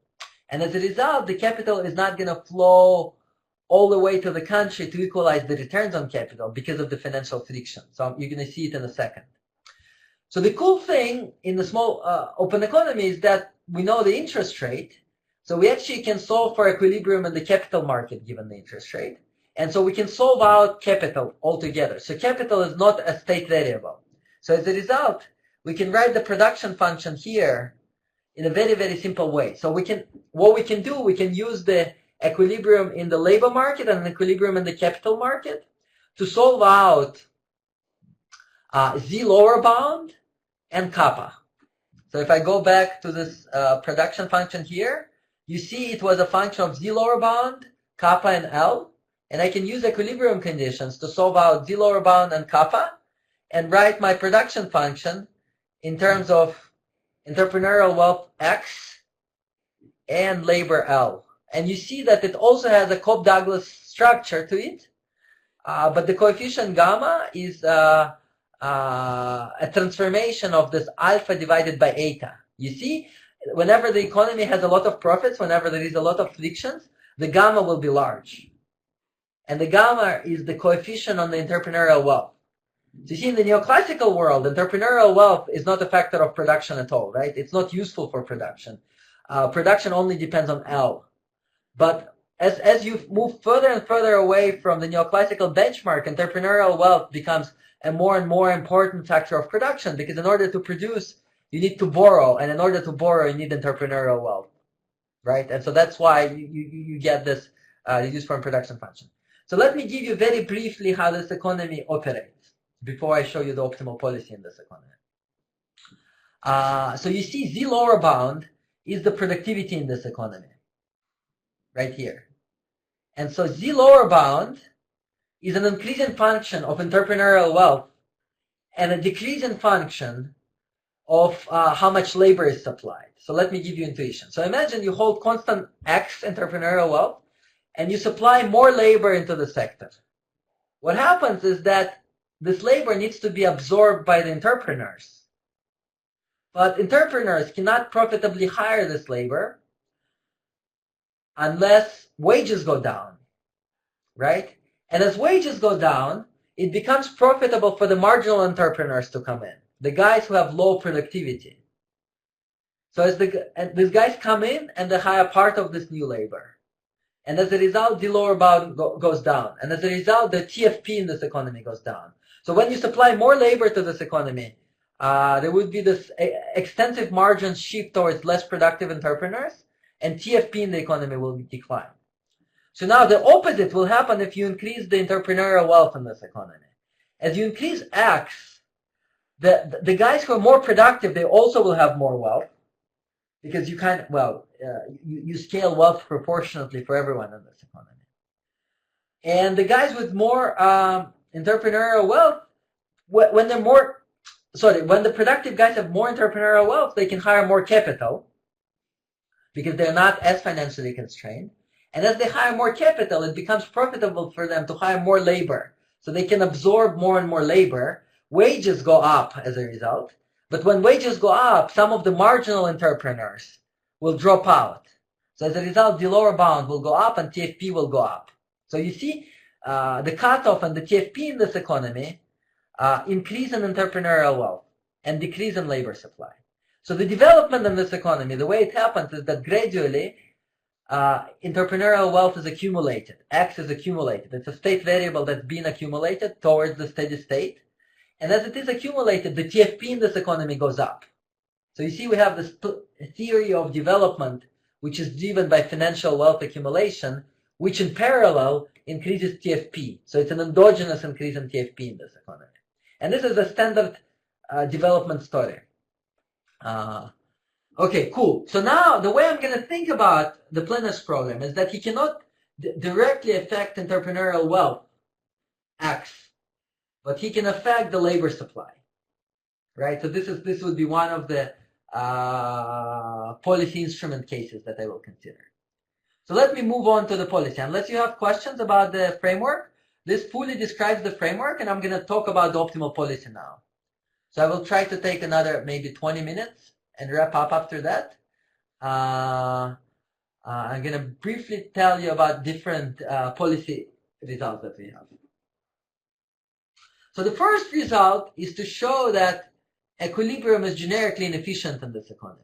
And as a result, the capital is not going to flow all the way to the country to equalize the returns on capital because of the financial friction. So you're going to see it in a second. So the cool thing in the small open economy is that we know the interest rate. So we actually can solve for equilibrium in the capital market given the interest rate. And so we can solve out capital altogether. So capital is not a state variable. So as a result, we can write the production function here in a very, very simple way. So we can use the equilibrium in the labor market and equilibrium in the capital market to solve out Z lower bound and kappa. So if I go back to this production function here, you see it was a function of Z lower bound, kappa, and L. And I can use equilibrium conditions to solve out Z lower bound and kappa and write my production function in terms of entrepreneurial wealth X and labor L. And you see that it also has a Cobb-Douglas structure to it, but the coefficient gamma is a transformation of this alpha divided by eta. You see, whenever the economy has a lot of profits, whenever there is a lot of frictions, the gamma will be large. And the gamma is the coefficient on the entrepreneurial wealth. So you see, in the neoclassical world, entrepreneurial wealth is not a factor of production at all, right? It's not useful for production. Production only depends on L. But as you move further and further away from the neoclassical benchmark, entrepreneurial wealth becomes a more and more important factor of production, because in order to produce, you need to borrow, and in order to borrow, you need entrepreneurial wealth, right? And so that's why you get this reduced form production function. So let me give you very briefly how this economy operates before I show you the optimal policy in this economy. So you see Z lower bound is the productivity in this economy, right here. And so Z lower bound is an increasing function of entrepreneurial wealth and a decreasing function of how much labor is supplied. So let me give you intuition. So imagine you hold constant X entrepreneurial wealth and you supply more labor into the sector. What happens is that this labor needs to be absorbed by the entrepreneurs. But entrepreneurs cannot profitably hire this labor unless wages go down, right? And as wages go down, it becomes profitable for the marginal entrepreneurs to come in, the guys who have low productivity. So as these guys come in and they hire part of this new labor. And as a result, the lower bound goes down. And as a result, the TFP in this economy goes down. So when you supply more labor to this economy, there would be this extensive margin shift towards less productive entrepreneurs, and TFP in the economy will decline. So now the opposite will happen if you increase the entrepreneurial wealth in this economy. As you increase X, the guys who are more productive, they also will have more wealth, because you you scale wealth proportionately for everyone in this economy. And the guys with more entrepreneurial wealth, when the productive guys have more entrepreneurial wealth, they can hire more capital because they're not as financially constrained. And as they hire more capital, it becomes profitable for them to hire more labor. So they can absorb more and more labor. Wages go up as a result. But when wages go up, some of the marginal entrepreneurs will drop out. So as a result, the lower bound will go up and TFP will go up. So you see, the cutoff and the TFP in this economy increase in entrepreneurial wealth and decrease in labor supply. So the development in this economy, the way it happens is that gradually entrepreneurial wealth is accumulated. X is accumulated. It's a state variable that's being accumulated towards the steady state. And as it is accumulated, the TFP in this economy goes up. So you see we have this theory of development which is driven by financial wealth accumulation, which in parallel increases TFP. So it's an endogenous increase in TFP in this economy. And this is a standard development story. Okay, cool. So now the way I'm going to think about the Planner's program is that he cannot directly affect entrepreneurial wealth, X, but he can affect the labor supply, right? So this would be one of the policy instrument cases that I will consider. So let me move on to the policy. Unless you have questions about the framework, this fully describes the framework, and I'm going to talk about the optimal policy now. So I will try to take another maybe 20 minutes and wrap up after that. I'm going to briefly tell you about different policy results that we have. So the first result is to show that equilibrium is generically inefficient in this economy.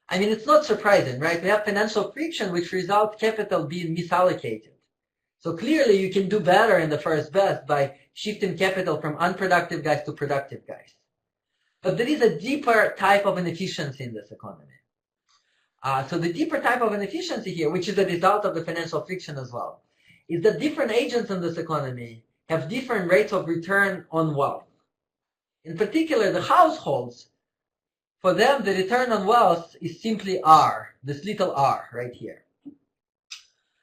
I mean, it's not surprising, right? We have financial friction, which results capital being misallocated. So clearly you can do better in the first best by shifting capital from unproductive guys to productive guys. But there is a deeper type of inefficiency in this economy. So the deeper type of inefficiency here, which is a result of the financial friction as well, is that different agents in this economy have different rates of return on wealth. In particular, the households, for them, the return on wealth is simply R, this little r right here.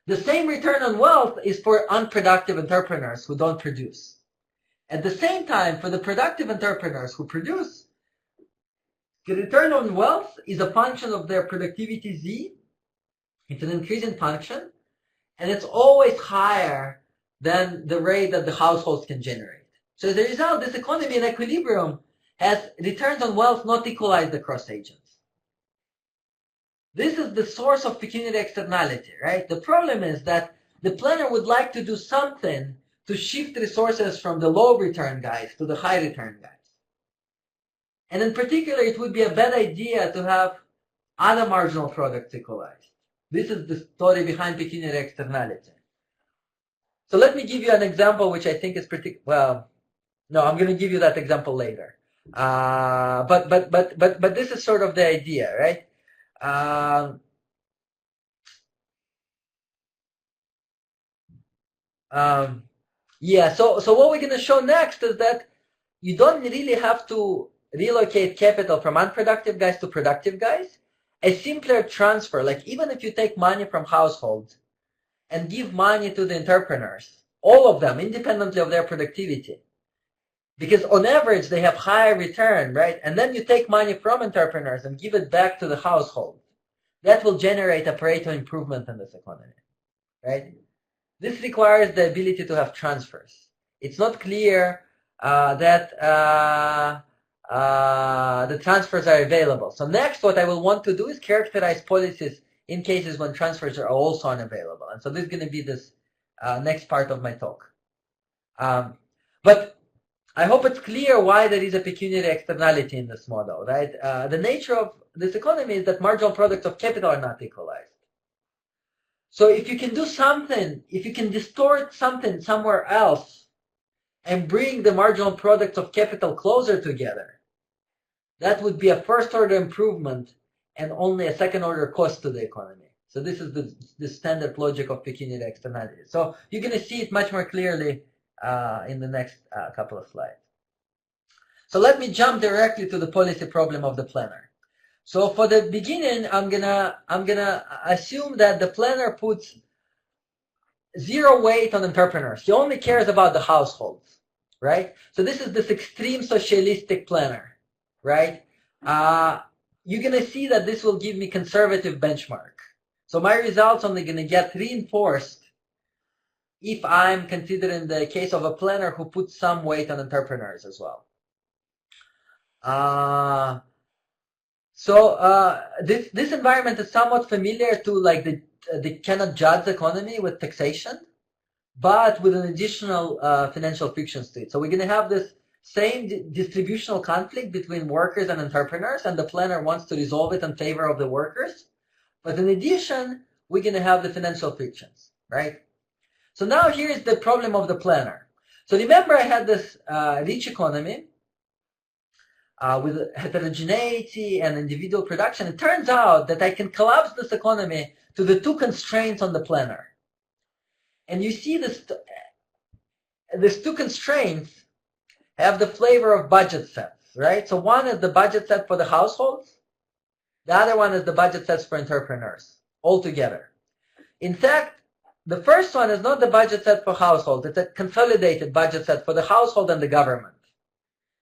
The same return on wealth is for unproductive entrepreneurs who don't produce. At the same time, for the productive entrepreneurs who produce, the return on wealth is a function of their productivity Z. It's an increasing function, and it's always higher than the rate that the households can generate. So as a result, this economy in equilibrium has returns on wealth not equalized across agents. This is the source of pecuniary externality, right? The problem is that the planner would like to do something to shift resources from the low return guys to the high return guys. And in particular, it would be a bad idea to have other marginal products equalized. This is the story behind pecuniary externality. So let me give you an example which I think is pretty, well, no, I'm going to give you that example later. But this is sort of the idea, right? Yeah, so what we're going to show next is that you don't really have to relocate capital from unproductive guys to productive guys. A simpler transfer, like even if you take money from households and give money to the entrepreneurs, all of them, independently of their productivity, because on average they have higher return, right? And then you take money from entrepreneurs and give it back to the household. That will generate a Pareto improvement in this economy, right? This requires the ability to have transfers. It's not clear that the transfers are available. So next, what I will want to do is characterize policies in cases when transfers are also unavailable. And so this is going to be this next part of my talk. But I hope it's clear why there is a pecuniary externality in this model, right? The nature of this economy is that marginal products of capital are not equalized. So if you can do something, if you can distort something somewhere else and bring the marginal products of capital closer together, that would be a first-order improvement and only a second-order cost to the economy. So this is the standard logic of pecuniary externality. So you're going to see it much more clearly in the next couple of slides. So let me jump directly to the policy problem of the planner. So for the beginning, I'm gonna assume that the planner puts zero weight on entrepreneurs. He only cares about the households, right? So this is this extreme socialistic planner, right? You're gonna see that this will give me conservative benchmark. So my results only gonna get reinforced if I'm considering the case of a planner who puts some weight on entrepreneurs as well. So this environment is somewhat familiar to like the Kenneth Judd's economy with taxation, but with an additional financial frictions to it. So we're going to have this same distributional conflict between workers and entrepreneurs, and the planner wants to resolve it in favor of the workers. But in addition, we're going to have the financial frictions, right? So now here's the problem of the planner. So remember I had this rich economy with heterogeneity and individual production. It turns out that I can collapse this economy to the two constraints on the planner. And you see these two constraints have the flavor of budget sets, right? So one is the budget set for the households. The other one is the budget sets for entrepreneurs, all together. In fact, the first one is not the budget set for households. It's a consolidated budget set for the household and the government.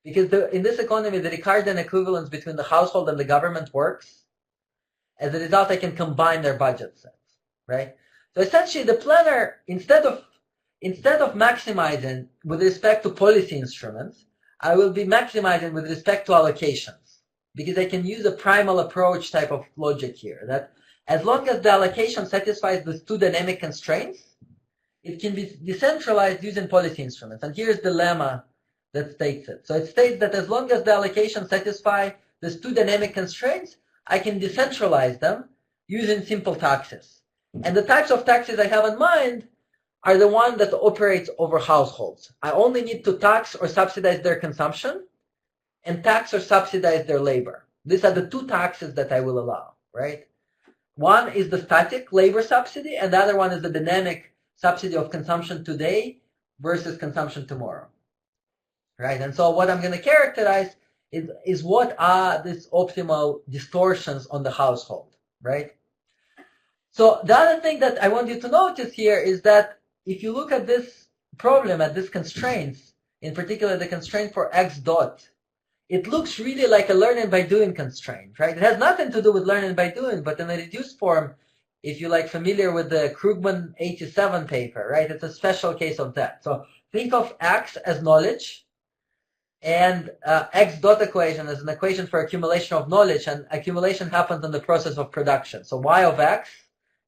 Because in this economy, the Ricardian equivalence between the household and the government works. As a result, I can combine their budget sets, right? So essentially, the planner, instead of maximizing with respect to policy instruments, I will be maximizing with respect to allocations, because I can use a primal approach type of logic here, that as long as the allocation satisfies these two dynamic constraints, it can be decentralized using policy instruments. And here's the lemma that states it. So it states that as long as the allocations satisfy these two dynamic constraints, I can decentralize them using simple taxes. And the types of taxes I have in mind are the one that operates over households. I only need to tax or subsidize their consumption and tax or subsidize their labor. These are the two taxes that I will allow, right? One is the static labor subsidy, and the other one is the dynamic subsidy of consumption today versus consumption tomorrow, right? And so what I'm going to characterize is what are these optimal distortions on the household, right? So the other thing that I want you to notice here is that if you look at this problem, at these constraints, in particular the constraint for x dot, it looks really like a learning by doing constraint, right? It has nothing to do with learning by doing, but in a reduced form, if you're like familiar with the Krugman 87 paper, right? It's a special case of that. So think of x as knowledge, and x dot equation is an equation for accumulation of knowledge, and accumulation happens in the process of production. So y of x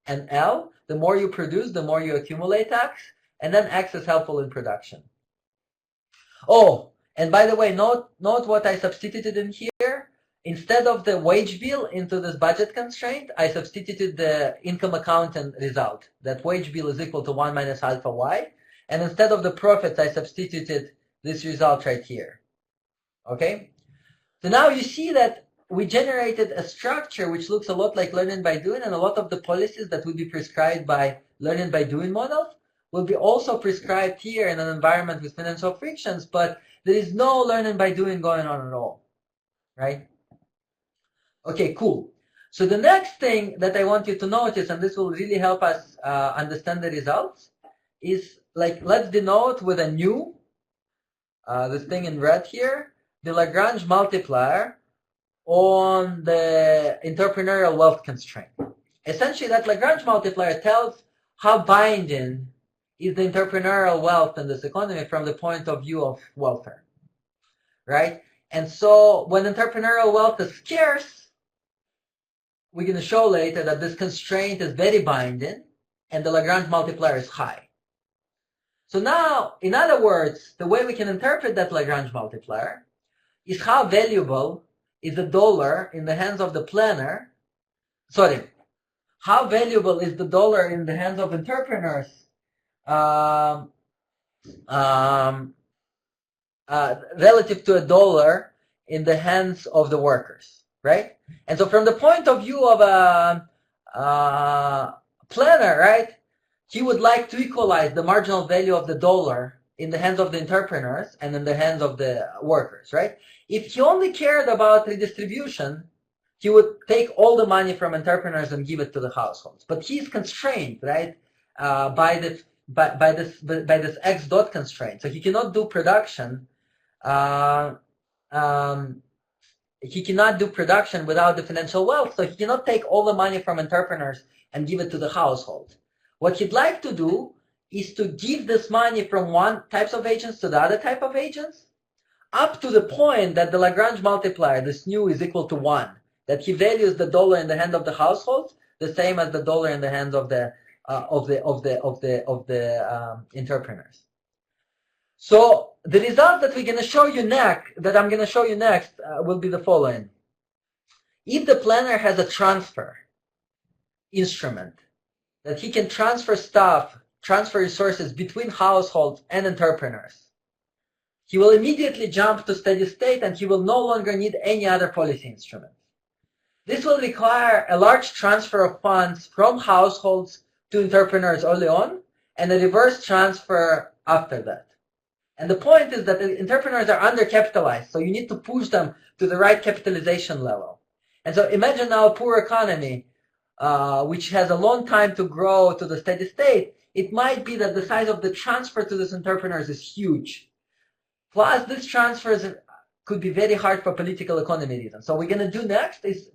and L, the more you produce, the more you accumulate x, and then x is helpful in production. Oh, and by the way, note what I substituted in here. Instead of the wage bill into this budget constraint, I substituted the income accountant result, that wage bill is equal to 1 minus alpha y, and instead of the profits, I substituted this result right here. Okay? So now you see that we generated a structure which looks a lot like learning by doing, and a lot of the policies that would be prescribed by learning by doing models will be also prescribed here in an environment with financial frictions, but there is no learning by doing going on at all, right? Okay, cool. So the next thing that I want you to notice, and this will really help us understand the results, is like, let's denote with a new, this thing in red here, the Lagrange multiplier on the entrepreneurial wealth constraint. Essentially, that Lagrange multiplier tells how binding is the entrepreneurial wealth in this economy from the point of view of welfare, right? And so when entrepreneurial wealth is scarce, we're going to show later that this constraint is very binding and the Lagrange multiplier is high. So now, in other words, the way we can interpret that Lagrange multiplier is how valuable is the dollar in the hands of the planner, how valuable is the dollar in the hands of entrepreneurs relative to a dollar in the hands of the workers, right? And so from the point of view of a planner, right, he would like to equalize the marginal value of the dollar in the hands of the entrepreneurs and in the hands of the workers, right? If he only cared about redistribution, he would take all the money from entrepreneurs and give it to the households. But he's constrained, right, by this x dot constraint. So he cannot do production. He cannot do production without the financial wealth. So he cannot take all the money from entrepreneurs and give it to the household. What he'd like to do is to give this money from one types of agents to the other type of agents, up to the point that the Lagrange multiplier, this nu, is equal to 1. that he values the dollar in the hand of the households the same as the dollar in the hands of the entrepreneurs. So the result that I'm going to show you next, will be the following. If the planner has a transfer instrument that he can transfer resources between households and entrepreneurs, he will immediately jump to steady state and he will no longer need any other policy instruments. This will require a large transfer of funds from households to entrepreneurs early on and a reverse transfer after that. And the point is that the entrepreneurs are undercapitalized, so you need to push them to the right capitalization level. And so imagine now a poor economy, which has a long time to grow to the steady state. It might be that the size of the transfer to these entrepreneurs is huge. Plus, these transfers could be very hard for political economy reasons. So what we're going to do next is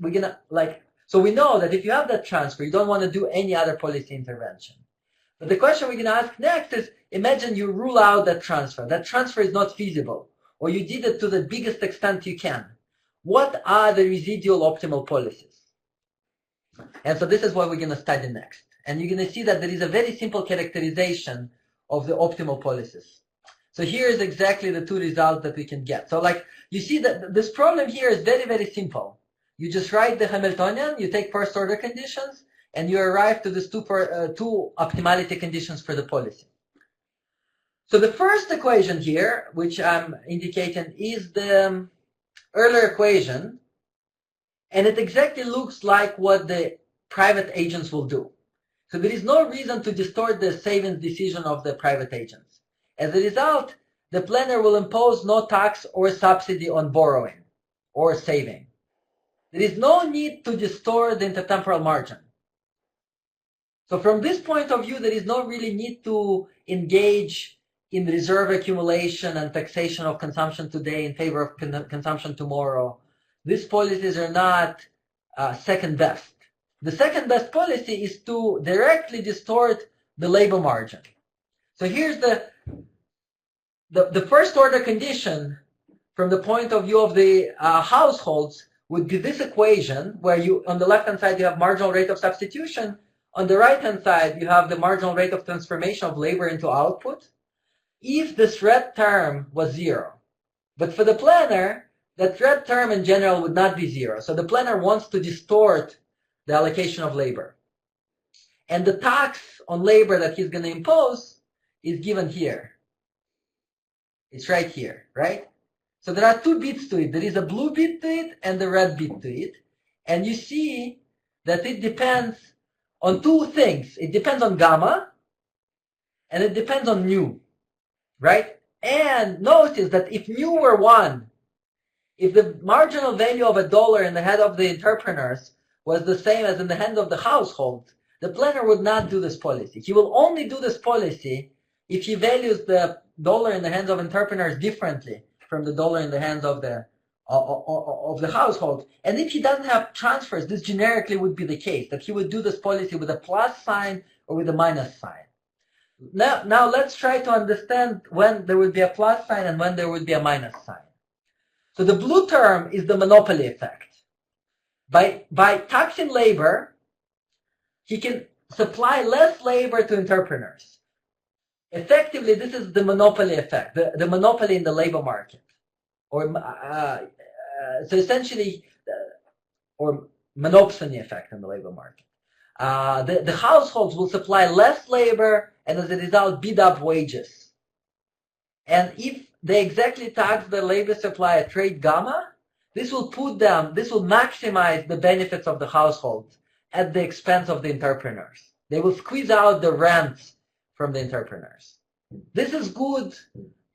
so we know that if you have that transfer, you don't want to do any other policy intervention. But the question we're going to ask next is, imagine you rule out that transfer. That transfer is not feasible, or you did it to the biggest extent you can. What are the residual optimal policies? And so this is what we're going to study next. And you're going to see that there is a very simple characterization of the optimal policies. So here is exactly the two results that we can get. So you see that this problem here is very, very simple. You just write the Hamiltonian, you take first order conditions, and you arrive to these two optimality conditions for the policy. So the first equation here, which I'm indicating, is the Euler equation, and it exactly looks like what the private agents will do. So there is no reason to distort the savings decision of the private agents. As a result, the planner will impose no tax or subsidy on borrowing or saving. There is no need to distort the intertemporal margin. So from this point of view, there is no really need to engage in reserve accumulation and taxation of consumption today in favor of consumption tomorrow. These policies are not second best. The second best policy is to directly distort the labor margin. So here's the first order condition from the point of view of the households would be this equation where on the left hand side you have marginal rate of substitution, on the right hand side you have the marginal rate of transformation of labor into output, if this red term was zero. But for the planner, that red term in general would not be zero. So the planner wants to distort the allocation of labor. And the tax on labor that he's going to impose is given here. It's right here, right? So there are two bits to it. There is a blue bit to it and the red bit to it. And you see that it depends on two things. It depends on gamma and it depends on nu, right? And notice that if nu were 1, if the marginal value of $1 in the head of the entrepreneurs was the same as in the hand of the household, the planner would not do this policy. He will only do this policy if he values the dollar in the hands of entrepreneurs differently from the dollar in the hands of the household. And if he doesn't have transfers, this generically would be the case, that he would do this policy with a plus sign or with a minus sign. Now let's try to understand when there would be a plus sign and when there would be a minus sign. So the blue term is the monopoly effect. By taxing labor, he can supply less labor to entrepreneurs. Effectively, this is the monopoly effect, the monopoly in the labor market. Or so essentially, or monopsony effect in the labor market. The households will supply less labor and as a result bid up wages. And if they exactly tax the labor supply at rate gamma, this will maximize the benefits of the households at the expense of the entrepreneurs. They will squeeze out the rents from the entrepreneurs. This is good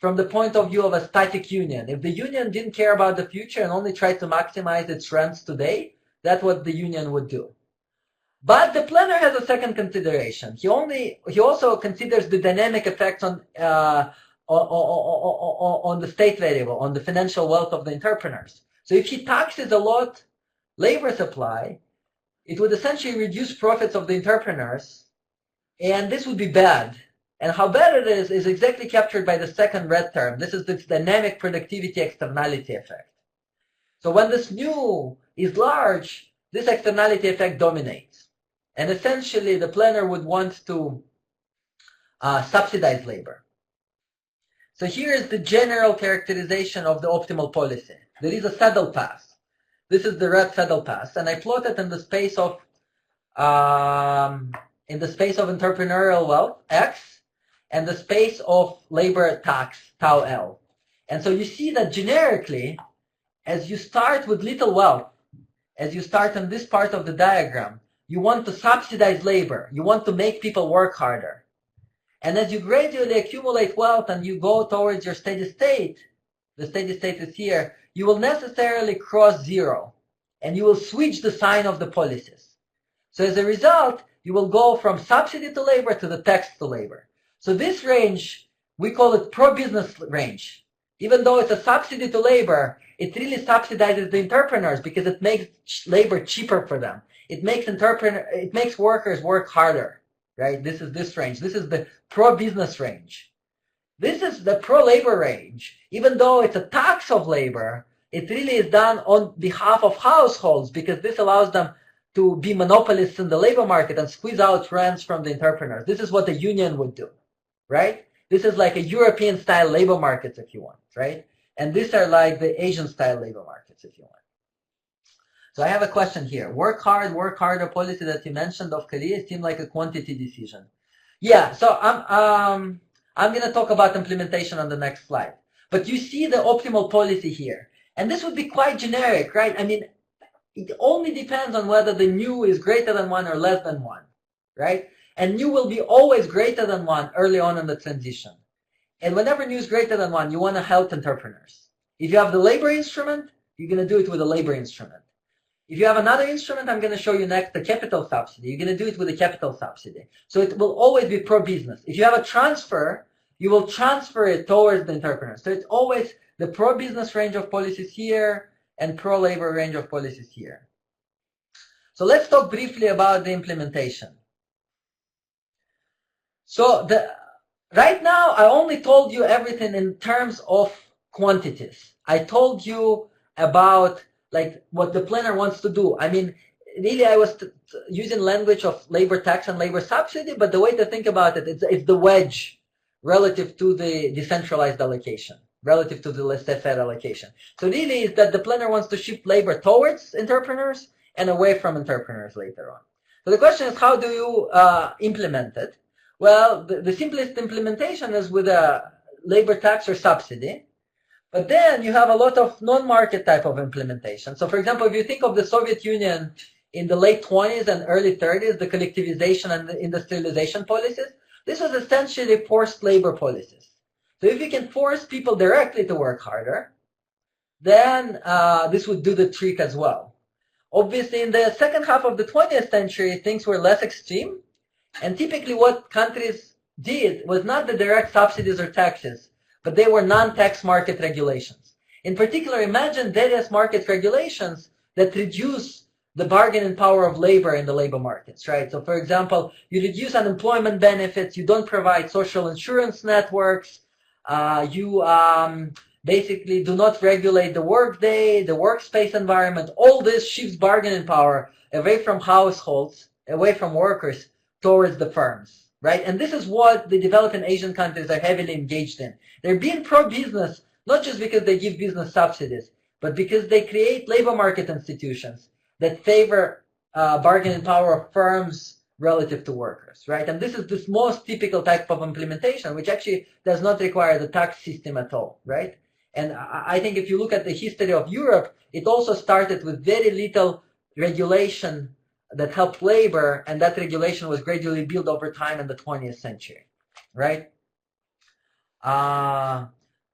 from the point of view of a static union. If the union didn't care about the future and only tried to maximize its rents today, that's what the union would do. But the planner has a second consideration. He also considers the dynamic effects on the state variable, on the financial wealth of the entrepreneurs. So if he taxes a lot labor supply, it would essentially reduce profits of the entrepreneurs, and this would be bad. And how bad it is exactly captured by the second red term. This is the dynamic productivity externality effect. So when this new is large, this externality effect dominates. And essentially, the planner would want to subsidize labor. So here is the general characterization of the optimal policy. There is a saddle path. This is the red saddle path, and I plot it in the space of entrepreneurial wealth, X, and the space of labor tax, tau L. And so you see that generically, as you start with little wealth, as you start on this part of the diagram, you want to subsidize labor. You want to make people work harder. And as you gradually accumulate wealth and you go towards your steady state, the steady state is here, you will necessarily cross zero. And you will switch the sign of the policies. So as a result, you will go from subsidy to labor to the tax to labor. So this range, we call it pro-business range. Even though it's a subsidy to labor, it really subsidizes the entrepreneurs because it makes labor cheaper for them. It makes workers work harder, right? This is this range. This is the pro-business range. This is the pro-labor range. Even though it's a tax of labor, it really is done on behalf of households because this allows them to be monopolists in the labor market and squeeze out rents from the entrepreneurs. This is what a union would do, right? This is like a European-style labor markets, if you want, right? And these are like the Asian-style labor markets, if you want. So I have a question here. Work harder policy that you mentioned of Korea seemed like a quantity decision. Yeah, so I'm going to talk about implementation on the next slide. But you see the optimal policy here. And this would be quite generic, right? I mean, it only depends on whether the new is greater than 1 or less than 1, right? And new will be always greater than 1 early on in the transition. And whenever new is greater than 1, you want to help entrepreneurs. If you have the labor instrument, you're going to do it with a labor instrument. If you have another instrument, I'm going to show you next, the capital subsidy. You're going to do it with a capital subsidy. So it will always be pro-business. If you have a transfer, you will transfer it towards the entrepreneur. So it's always the pro-business range of policies here and pro-labor range of policies here. So let's talk briefly about the implementation. So right now, I only told you everything in terms of quantities. I told you about like what the planner wants to do. I mean, really, I was using language of labor tax and labor subsidy, but the way to think about it, it's the wedge relative to the decentralized allocation, relative to the laissez-faire allocation. So really is that the planner wants to shift labor towards entrepreneurs and away from entrepreneurs later on. So the question is, how do you implement it? Well, the simplest implementation is with a labor tax or subsidy. But then you have a lot of non-market type of implementation. So for example, if you think of the Soviet Union in the late 20s and early 30s, the collectivization and the industrialization policies, this was essentially forced labor policies. So if you can force people directly to work harder, then this would do the trick as well. Obviously, in the second half of the 20th century, things were less extreme. And typically what countries did was not the direct subsidies or taxes, but they were non-tax market regulations. In particular, imagine various market regulations that reduce the bargaining power of labor in the labor markets, right? So for example, you reduce unemployment benefits, you don't provide social insurance networks, you basically do not regulate the workday, the workspace environment. All this shifts bargaining power away from households, away from workers, towards the firms, right? And this is what the developing Asian countries are heavily engaged in. They're being pro-business, not just because they give business subsidies, but because they create labor market institutions that favor bargaining power of firms relative to workers, right? And this is this most typical type of implementation, which actually does not require the tax system at all, right? And I think if you look at the history of Europe, it also started with very little regulation that helped labor, and that regulation was gradually built over time in the 20th century, right?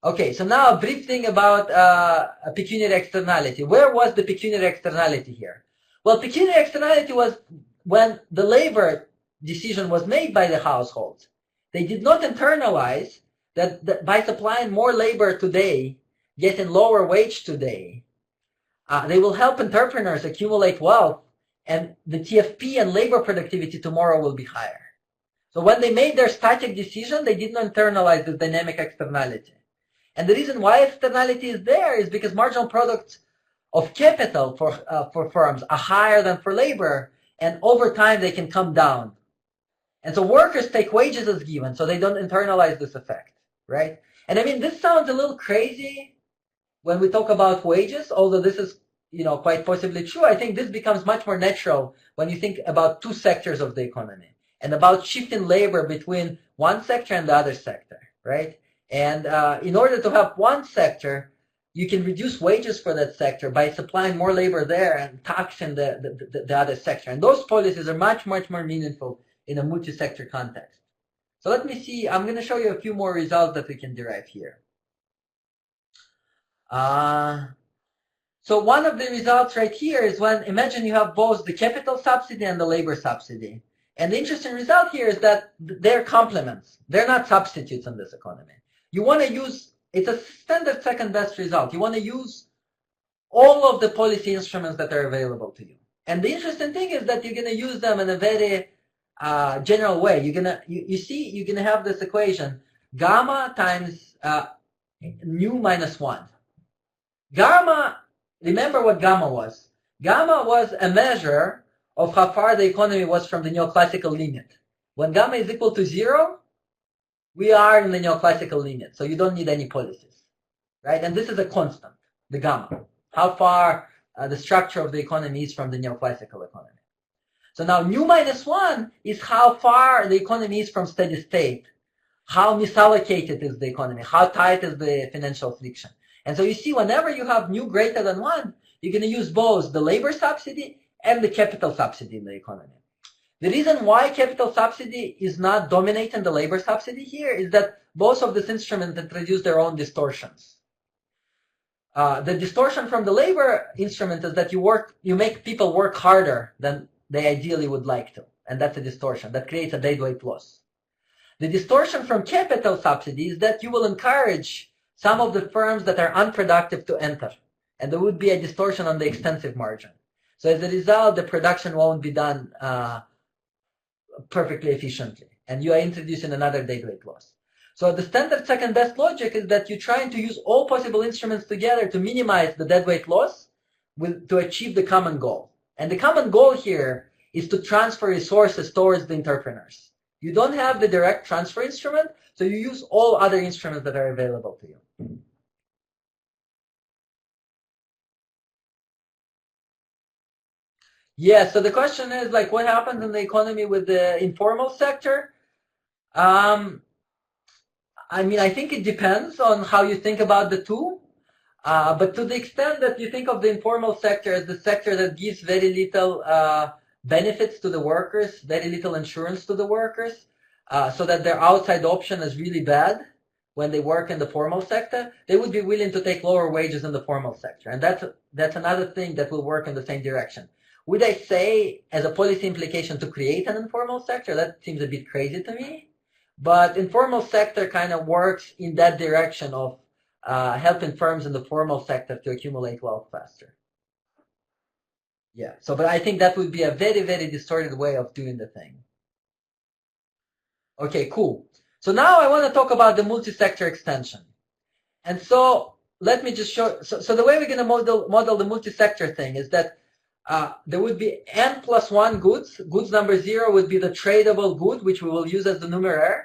Okay, so now a brief thing about a pecuniary externality. Where was the pecuniary externality here? Well, pecuniary externality was when the labor decision was made by the households. They did not internalize that by supplying more labor today, getting lower wage today, they will help entrepreneurs accumulate wealth, and the TFP and labor productivity tomorrow will be higher. So when they made their static decision, they did not internalize this dynamic externality. And the reason why externality is there is because marginal products of capital for firms are higher than for labor, and over time they can come down. And so workers take wages as given, so they don't internalize this effect, right? And I mean, this sounds a little crazy when we talk about wages, although this is, quite possibly true. I think this becomes much more natural when you think about two sectors of the economy and about shifting labor between one sector and the other sector, right? And in order to have one sector, you can reduce wages for that sector by supplying more labor there and taxing the other sector. And those policies are much, much more meaningful in a multi-sector context. So let me see. I'm going to show you a few more results that we can derive here. So one of the results right here is when, imagine you have both the capital subsidy and the labor subsidy. And the interesting result here is that they're complements. They're not substitutes in this economy. You want to use, it's a standard second best result. You want to use all of the policy instruments that are available to you. And the interesting thing is that you're going to use them in a very general way. You're going to have this equation, gamma times nu minus 1. Gamma, remember what gamma was. Gamma was a measure of how far the economy was from the neoclassical limit. When gamma is equal to 0, we are in the neoclassical limit, so you don't need any policies, right? And this is a constant, the gamma, how far the structure of the economy is from the neoclassical economy. So now nu minus 1 is how far the economy is from steady state, how misallocated is the economy, how tight is the financial friction. And so you see, whenever you have nu greater than 1, you're going to use both the labor subsidy and the capital subsidy in the economy. The reason why capital subsidy is not dominating the labor subsidy here is that both of these instruments introduce their own distortions. The distortion from the labor instrument is that you make people work harder than they ideally would like to. And that's a distortion. That creates a deadweight loss. The distortion from capital subsidy is that you will encourage some of the firms that are unproductive to enter. And there would be a distortion on the extensive margin. So as a result, the production won't be done perfectly efficiently. And you are introducing another deadweight loss. So the standard second best logic is that you're trying to use all possible instruments together to minimize the deadweight loss to achieve the common goal. And the common goal here is to transfer resources towards the entrepreneurs. You don't have the direct transfer instrument, so you use all other instruments that are available to you. Yeah, so the question is, like, what happens in the economy with the informal sector? I mean, I think it depends on how you think about the two. But to the extent that you think of the informal sector as the sector that gives very little benefits to the workers, very little insurance to the workers, so that their outside option is really bad when they work in the formal sector, they would be willing to take lower wages in the formal sector. And that's another thing that will work in the same direction. Would I say, as a policy implication, to create an informal sector? That seems a bit crazy to me. But informal sector kind of works in that direction of helping firms in the formal sector to accumulate wealth faster. Yeah, but I think that would be a very, very distorted way of doing the thing. Okay, cool. So now I want to talk about the multi-sector extension. And so let me just show, so the way we're going to model the multi-sector thing is that there would be n plus 1 goods. Goods number 0 would be the tradable good, which we will use as the numeraire.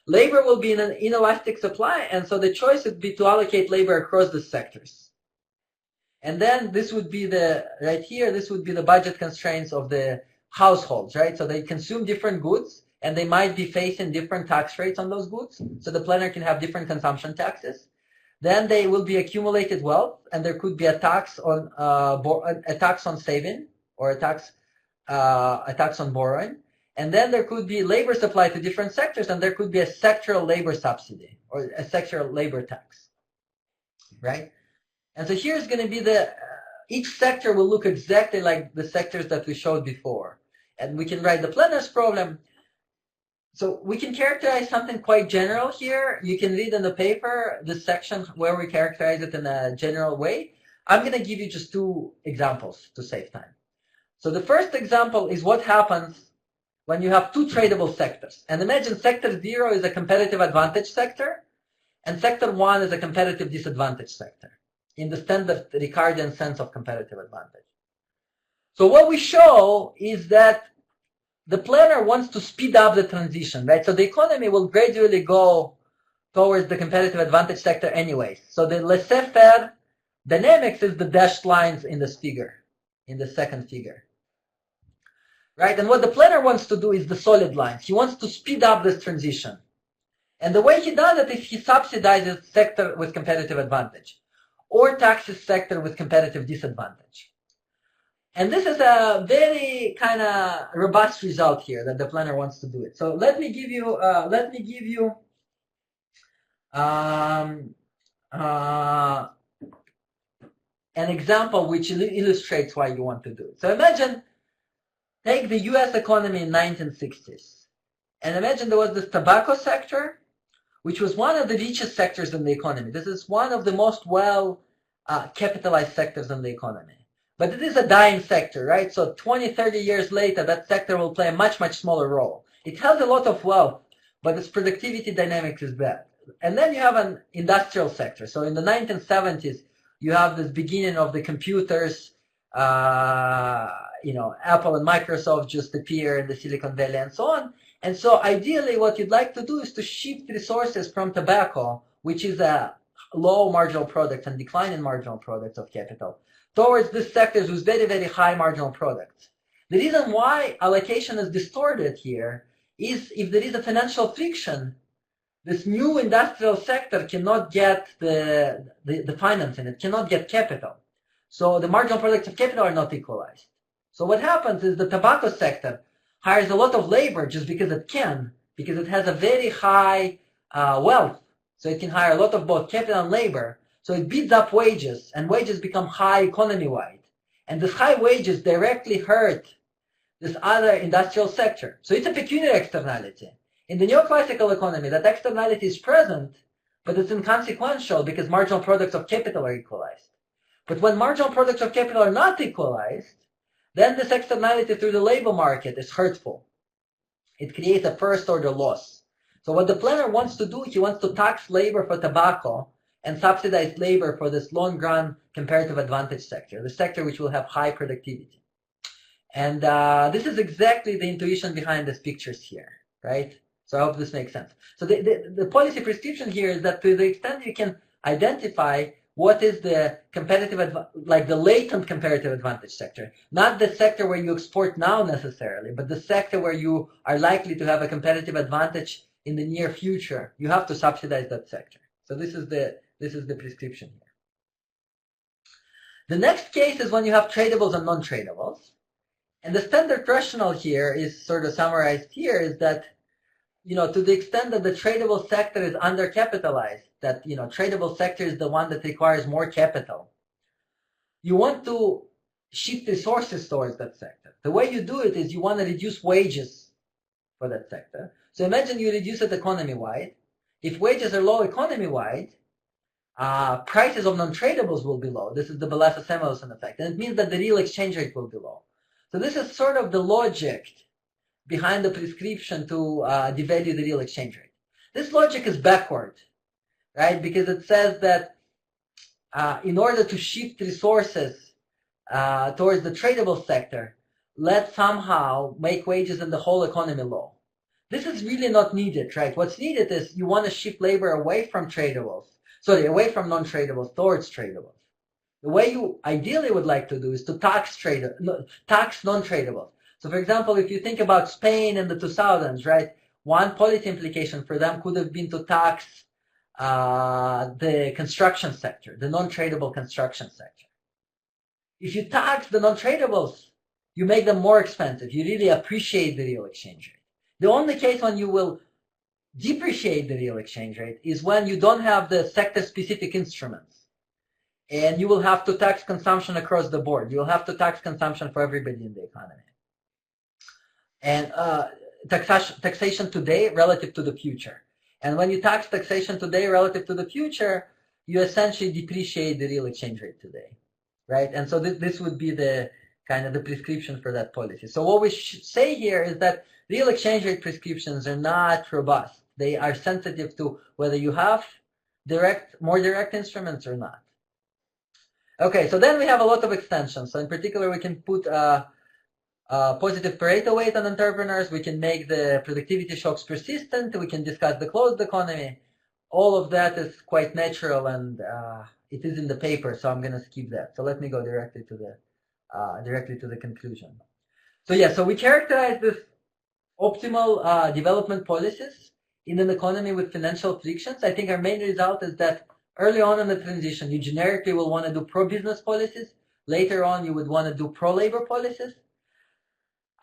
Labor will be in an inelastic supply, and so the choice would be to allocate labor across the sectors. And then this would be right here, this would be the budget constraints of the households, right? So they consume different goods, and they might be facing different tax rates on those goods. So the planner can have different consumption taxes. Then they will be accumulated wealth, and there could be a tax on saving, or a tax on borrowing. And then there could be labor supply to different sectors, and there could be a sectoral labor subsidy or a sectoral labor tax, right? And so here's going to be each sector will look exactly like the sectors that we showed before. And we can write the planner's problem. So we can characterize something quite general here. You can read in the paper this section where we characterize it in a general way. I'm going to give you just 2 examples to save time. So the first example is what happens when you have 2 tradable sectors. And imagine sector 0 is a competitive advantage sector, and sector 1 is a competitive disadvantage sector. in the standard Ricardian sense of competitive advantage. So what we show is that the planner wants to speed up the transition, right? So the economy will gradually go towards the competitive advantage sector anyways. So the laissez-faire dynamics is the dashed lines in this figure, in the second figure. Right? And what the planner wants to do is the solid lines. He wants to speed up this transition. And the way he does it is he subsidizes sector with competitive advantage or taxes sector with competitive disadvantage. And this is a very kind of robust result here that the planner wants to do it. So let me give you an example which illustrates why you want to do it. So imagine, take the US economy in 1960s. And imagine there was this tobacco sector, which was one of the richest sectors in the economy. This is one of the most well capitalized sectors in the economy. But it is a dying sector, right? So 20, 30 years later, that sector will play a much, much smaller role. It has a lot of wealth, but its productivity dynamics is bad. And then you have an industrial sector. So in the 1970s, you have this beginning of the computers, Apple and Microsoft just appear in the Silicon Valley and so on. And so ideally what you'd like to do is to shift resources from tobacco, which is a low marginal product and declining marginal products of capital, towards these sectors with very, very high marginal products. The reason why allocation is distorted here is if there is a financial friction, this new industrial sector cannot get the financing, it cannot get capital. So the marginal products of capital are not equalized. So what happens is the tobacco sector hires a lot of labor just because it can, because it has a very high wealth. So it can hire a lot of both capital and labor. So it beats up wages, and wages become high economy-wide. And these high wages directly hurt this other industrial sector. So it's a pecuniary externality. In the neoclassical economy, that externality is present, but it's inconsequential because marginal products of capital are equalized. But when marginal products of capital are not equalized, then this externality through the labor market is hurtful. It creates a first-order loss. So what the planner wants to do, he wants to tax labor for tobacco and subsidize labor for this long-run comparative advantage sector, the sector which will have high productivity. And this is exactly the intuition behind these pictures here, right? So I hope this makes sense. So the policy prescription here is that to the extent you can identify what is the competitive, like the latent comparative advantage sector, not the sector where you export now necessarily, but the sector where you are likely to have a competitive advantage in the near future, you have to subsidize that sector. So this is the prescription here. The next case is when you have tradables and non-tradables. And the standard rationale here is sort of summarized here is that, to the extent that the tradable sector is undercapitalized, that, tradable sector is the one that requires more capital, you want to shift resources towards that sector. The way you do it is you want to reduce wages for that sector. So imagine you reduce it economy-wide. If wages are low economy-wide, prices of non-tradables will be low. This is the Balassa-Samuelson effect. And it means that the real exchange rate will be low. So this is sort of the logic behind the prescription to devalue the real exchange rate. This logic is backward, right? Because it says that in order to shift resources towards the tradable sector, let's somehow make wages in the whole economy low. This is really not needed, right? What's needed is you want to shift labor away from non-tradables towards tradables. The way you ideally would like to do is to tax non-tradables. So for example, if you think about Spain in the 2000s, right, one policy implication for them could have been to tax the construction sector, the non-tradable construction sector. If you tax the non-tradables, you make them more expensive. You really appreciate the real exchange rate. The only case when you will depreciate the real exchange rate is when you don't have the sector-specific instruments. And you will have to tax consumption across the board. You will have to tax consumption for everybody in the economy. And taxation today relative to the future. And when you tax taxation today relative to the future, you essentially depreciate the real exchange rate today, right? And so this would be the kind of the prescription for that policy. So what we should say here is that real exchange rate prescriptions are not robust. They are sensitive to whether you have more direct instruments or not. Okay, so then we have a lot of extensions. So in particular, we can put positive Pareto weight on entrepreneurs. We can make the productivity shocks persistent. We can discuss the closed economy. All of that is quite natural, and it is in the paper, so I'm going to skip that. So let me go directly to the conclusion. So yeah, so we characterize this optimal development policies in an economy with financial frictions. I think our main result is that early on in the transition, you generically will want to do pro-business policies. Later on, you would want to do pro-labor policies.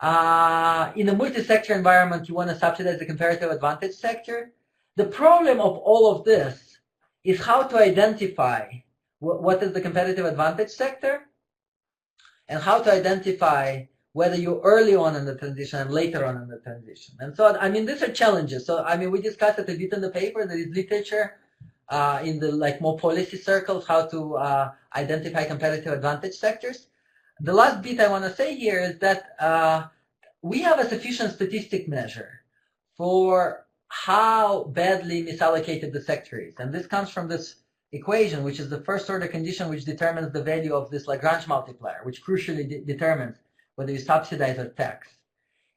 In a multi-sector environment, you want to subsidize the comparative advantage sector. The problem of all of this is how to identify what is the competitive advantage sector and how to identify whether you're early on in the transition and later on in the transition. And so, I mean, these are challenges. So, I mean, we discussed it a bit in the paper. There is literature in the more policy circles how to identify competitive advantage sectors. The last bit I want to say here is that we have a sufficient statistic measure for how badly misallocated the sector is. And this comes from this equation, which is the first order condition which determines the value of this Lagrange multiplier, which crucially determines whether you subsidize or tax.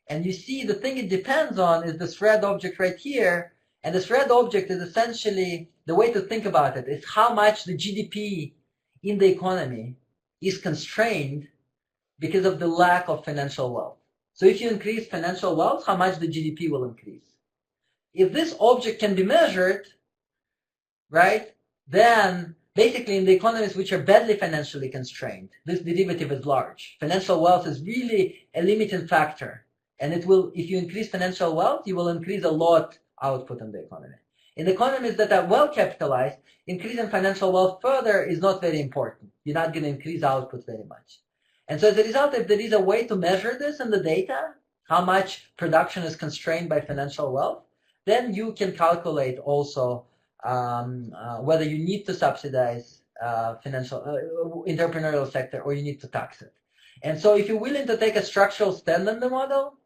And you see the thing it depends on is this red object right here. And this red object is essentially, the way to think about it is how much the GDP in the economy is constrained because of the lack of financial wealth. So if you increase financial wealth, how much the GDP will increase? If this object can be measured, right, then basically in the economies which are badly financially constrained, this derivative is large. Financial wealth is really a limiting factor. And it will, if you increase financial wealth, you will increase a lot output in the economy. In economies that are well capitalized, increasing financial wealth further is not very important. You're not going to increase output very much. And so as a result, if there is a way to measure this in the data, how much production is constrained by financial wealth, then you can calculate also whether you need to subsidize entrepreneurial sector or you need to tax it. And so if you're willing to take a structural stand on the model,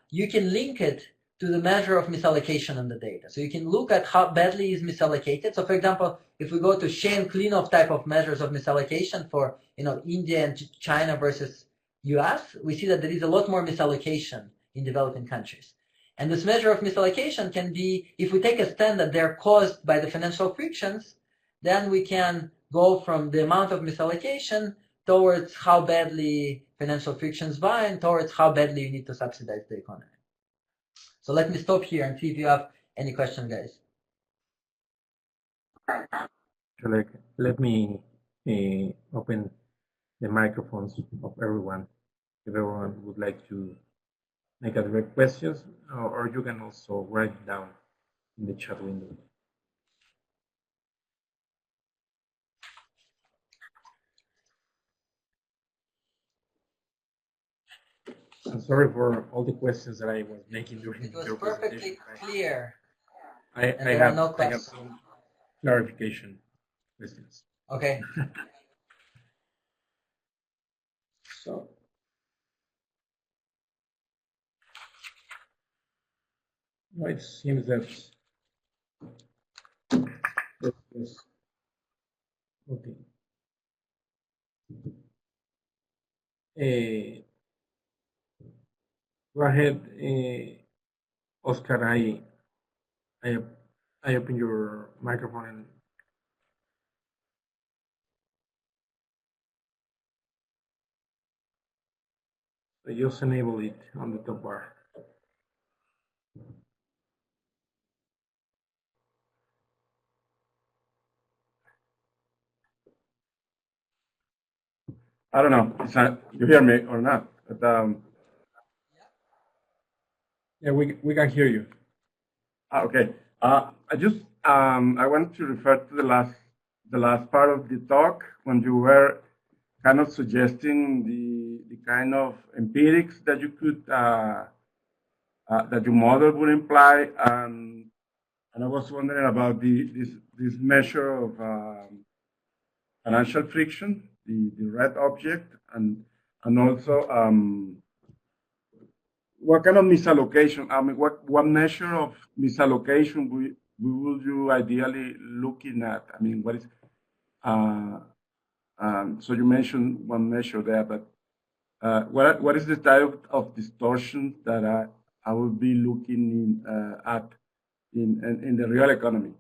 you can link it to the measure of misallocation in the data. So you can look at how badly is misallocated. So for example, if we go to Shane Klenoff type of measures of misallocation for India and China versus US, we see that there is a lot more misallocation in developing countries. And this measure of misallocation can be, if we take a stand that they're caused by the financial frictions, then we can go from the amount of misallocation towards how badly financial frictions bind, towards how badly you need to subsidize the economy. So let me stop here and see if you have any questions, guys. Let me open the microphones of everyone. If everyone would like to make a direct questions, or you can also write it down in the chat window. I'm sorry for all the questions that I was making during your presentation. It was perfectly clear. I have some clarification questions. Okay. So, it seems that okay. Go ahead, Oscar. I open your microphone and so just enable it on the top bar. I don't know. You hear me or not? But, yeah, we can hear you. Okay. I want to refer to the last part of the talk when you were kind of suggesting the kind of empirics that you could that your model would imply, and I was wondering about this measure of financial friction, the red object, and also what kind of misallocation? I mean, what measure of misallocation would you ideally looking at? I mean, what is So you mentioned one measure there, but what is the type of distortions that I will be looking at in the real economy?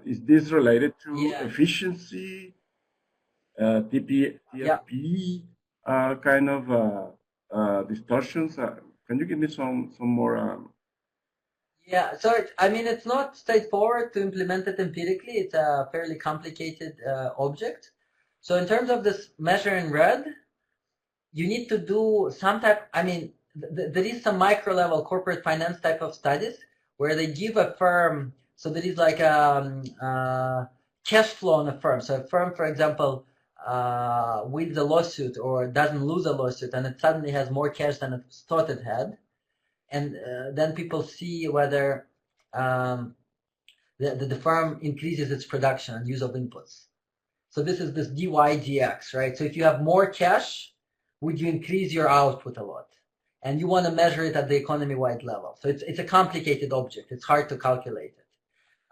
Is this related to efficiency, TFP kind of distortions? Can you give me some more? Yeah, so I mean, it's not straightforward to implement it empirically. It's a fairly complicated object. So in terms of this measure in red, you need to do some type, I mean, there is some micro level corporate finance type of studies where they give a firm, so there is like a cash flow on a firm. So a firm, for example, wins a lawsuit or doesn't lose a lawsuit and it suddenly has more cash than it thought it had. And then people see whether the firm increases its production and use of inputs. So this is this DYDX, right? So if you have more cash, would you increase your output a lot? And you want to measure it at the economy-wide level. So it's a complicated object. It's hard to calculate it.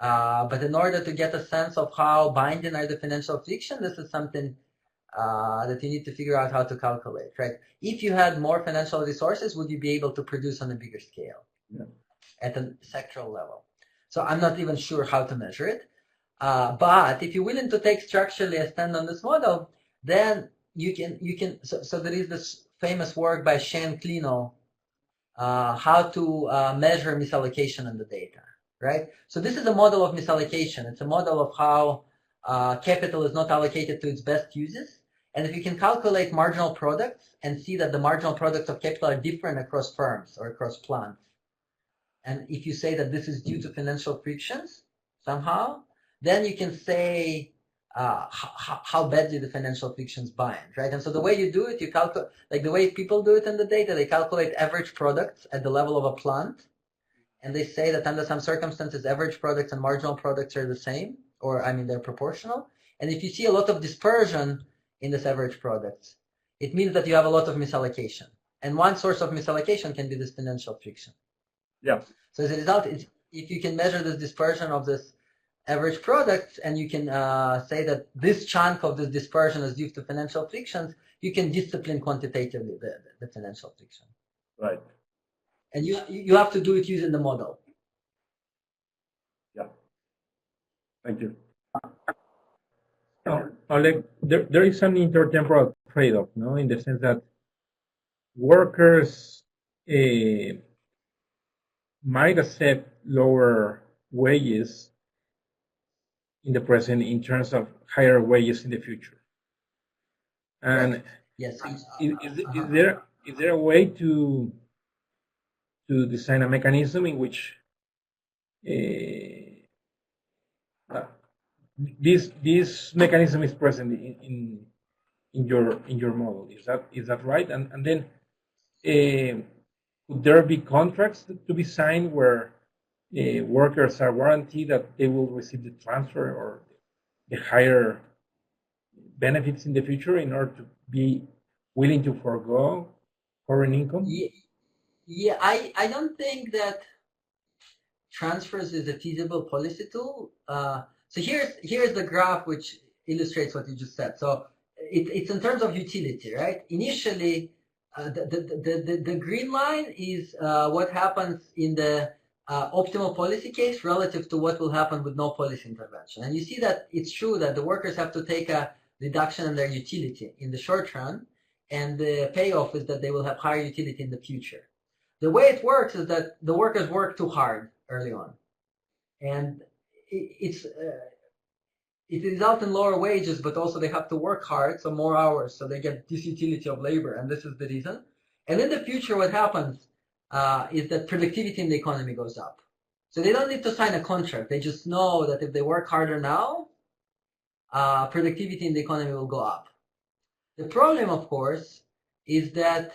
But in order to get a sense of how binding are the financial friction, this is something that you need to figure out how to calculate, right? If you had more financial resources, would you be able to produce on a bigger scale at a sectoral level? So I'm not even sure how to measure it. But if you're willing to take structurally a stand on this model, then you can. So there is this famous work by Shane Kleno, how to measure misallocation in the data, right? So this is a model of misallocation. It's a model of how capital is not allocated to its best uses. And if you can calculate marginal products and see that the marginal products of capital are different across firms or across plants, and if you say that this is due to financial frictions somehow, then you can say how badly the financial frictions bind, right? And so the way you do it, you calculate, like the way people do it in the data, they calculate average products at the level of a plant, and they say that under some circumstances, average products and marginal products are the same, or I mean, they're proportional. And if you see a lot of dispersion in this average products, it means that you have a lot of misallocation. And one source of misallocation can be this financial friction. Yeah. So as a result, if you can measure this dispersion of this average products, and you can say that this chunk of this dispersion is due to financial frictions, you can discipline quantitatively the financial friction. Right. And you have to do it using the model. Yeah. Thank you. Oleg, there is an intertemporal trade-off, no, in the sense that workers might accept lower wages in the present in terms of higher wages in the future. And yes, is there a way to design a mechanism in which this mechanism is present in your model? Is that right? And then could there be contracts to be signed where workers are guaranteed that they will receive the transfer or the higher benefits in the future in order to be willing to forego foreign income? Yeah, I don't think that transfers is a feasible policy tool. So here's the graph which illustrates what you just said. So it's in terms of utility, right? Initially, the green line is what happens in the optimal policy case relative to what will happen with no policy intervention. And you see that it's true that the workers have to take a reduction in their utility in the short run, and the payoff is that they will have higher utility in the future. The way it works is that the workers work too hard early on, and it results in lower wages, but also they have to work hard, so more hours, so they get disutility of labor, and this is the reason. And in the future, what happens is that productivity in the economy goes up. So they don't need to sign a contract. They just know that if they work harder now, productivity in the economy will go up. The problem, of course, is that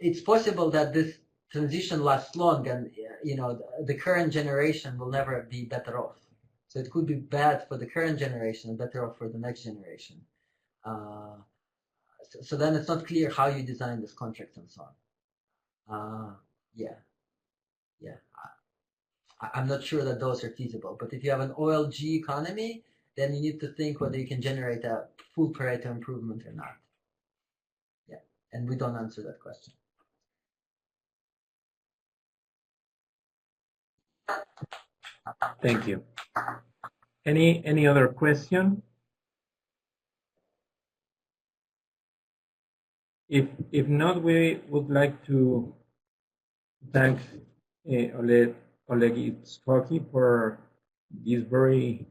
it's possible that this transition lasts long, and the current generation will never be better off. So it could be bad for the current generation and better off for the next generation. So then it's not clear how you design this contract and so on. Yeah. I'm not sure that those are feasible. But if you have an OLG economy, then you need to think whether you can generate a full Pareto improvement or not. Yeah, and we don't answer that question. Thank you. Any other question? If not, we would like to thank Oleg Itscoki for this very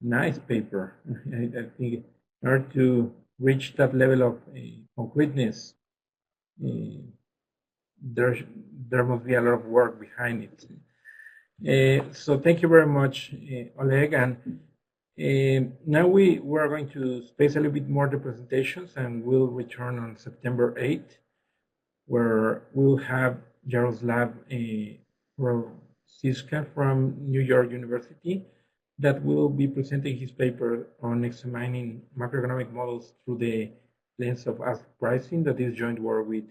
nice paper. I think in order to reach that level of concreteness, uh, there there must be a lot of work behind it. So thank you very much, Oleg. And now we're going to space a little bit more the presentations, and we'll return on September 8th, where we'll have Jaroslav Rosiska from New York University that will be presenting his paper on examining macroeconomic models through the lens of ask pricing, that is joint work with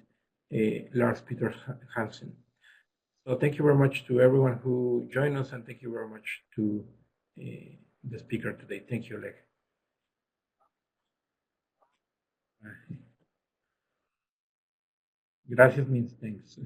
Lars Peter Hansen. So thank you very much to everyone who joined us, and thank you very much to the speaker today. Thank you, Oleg. Gracias means thanks.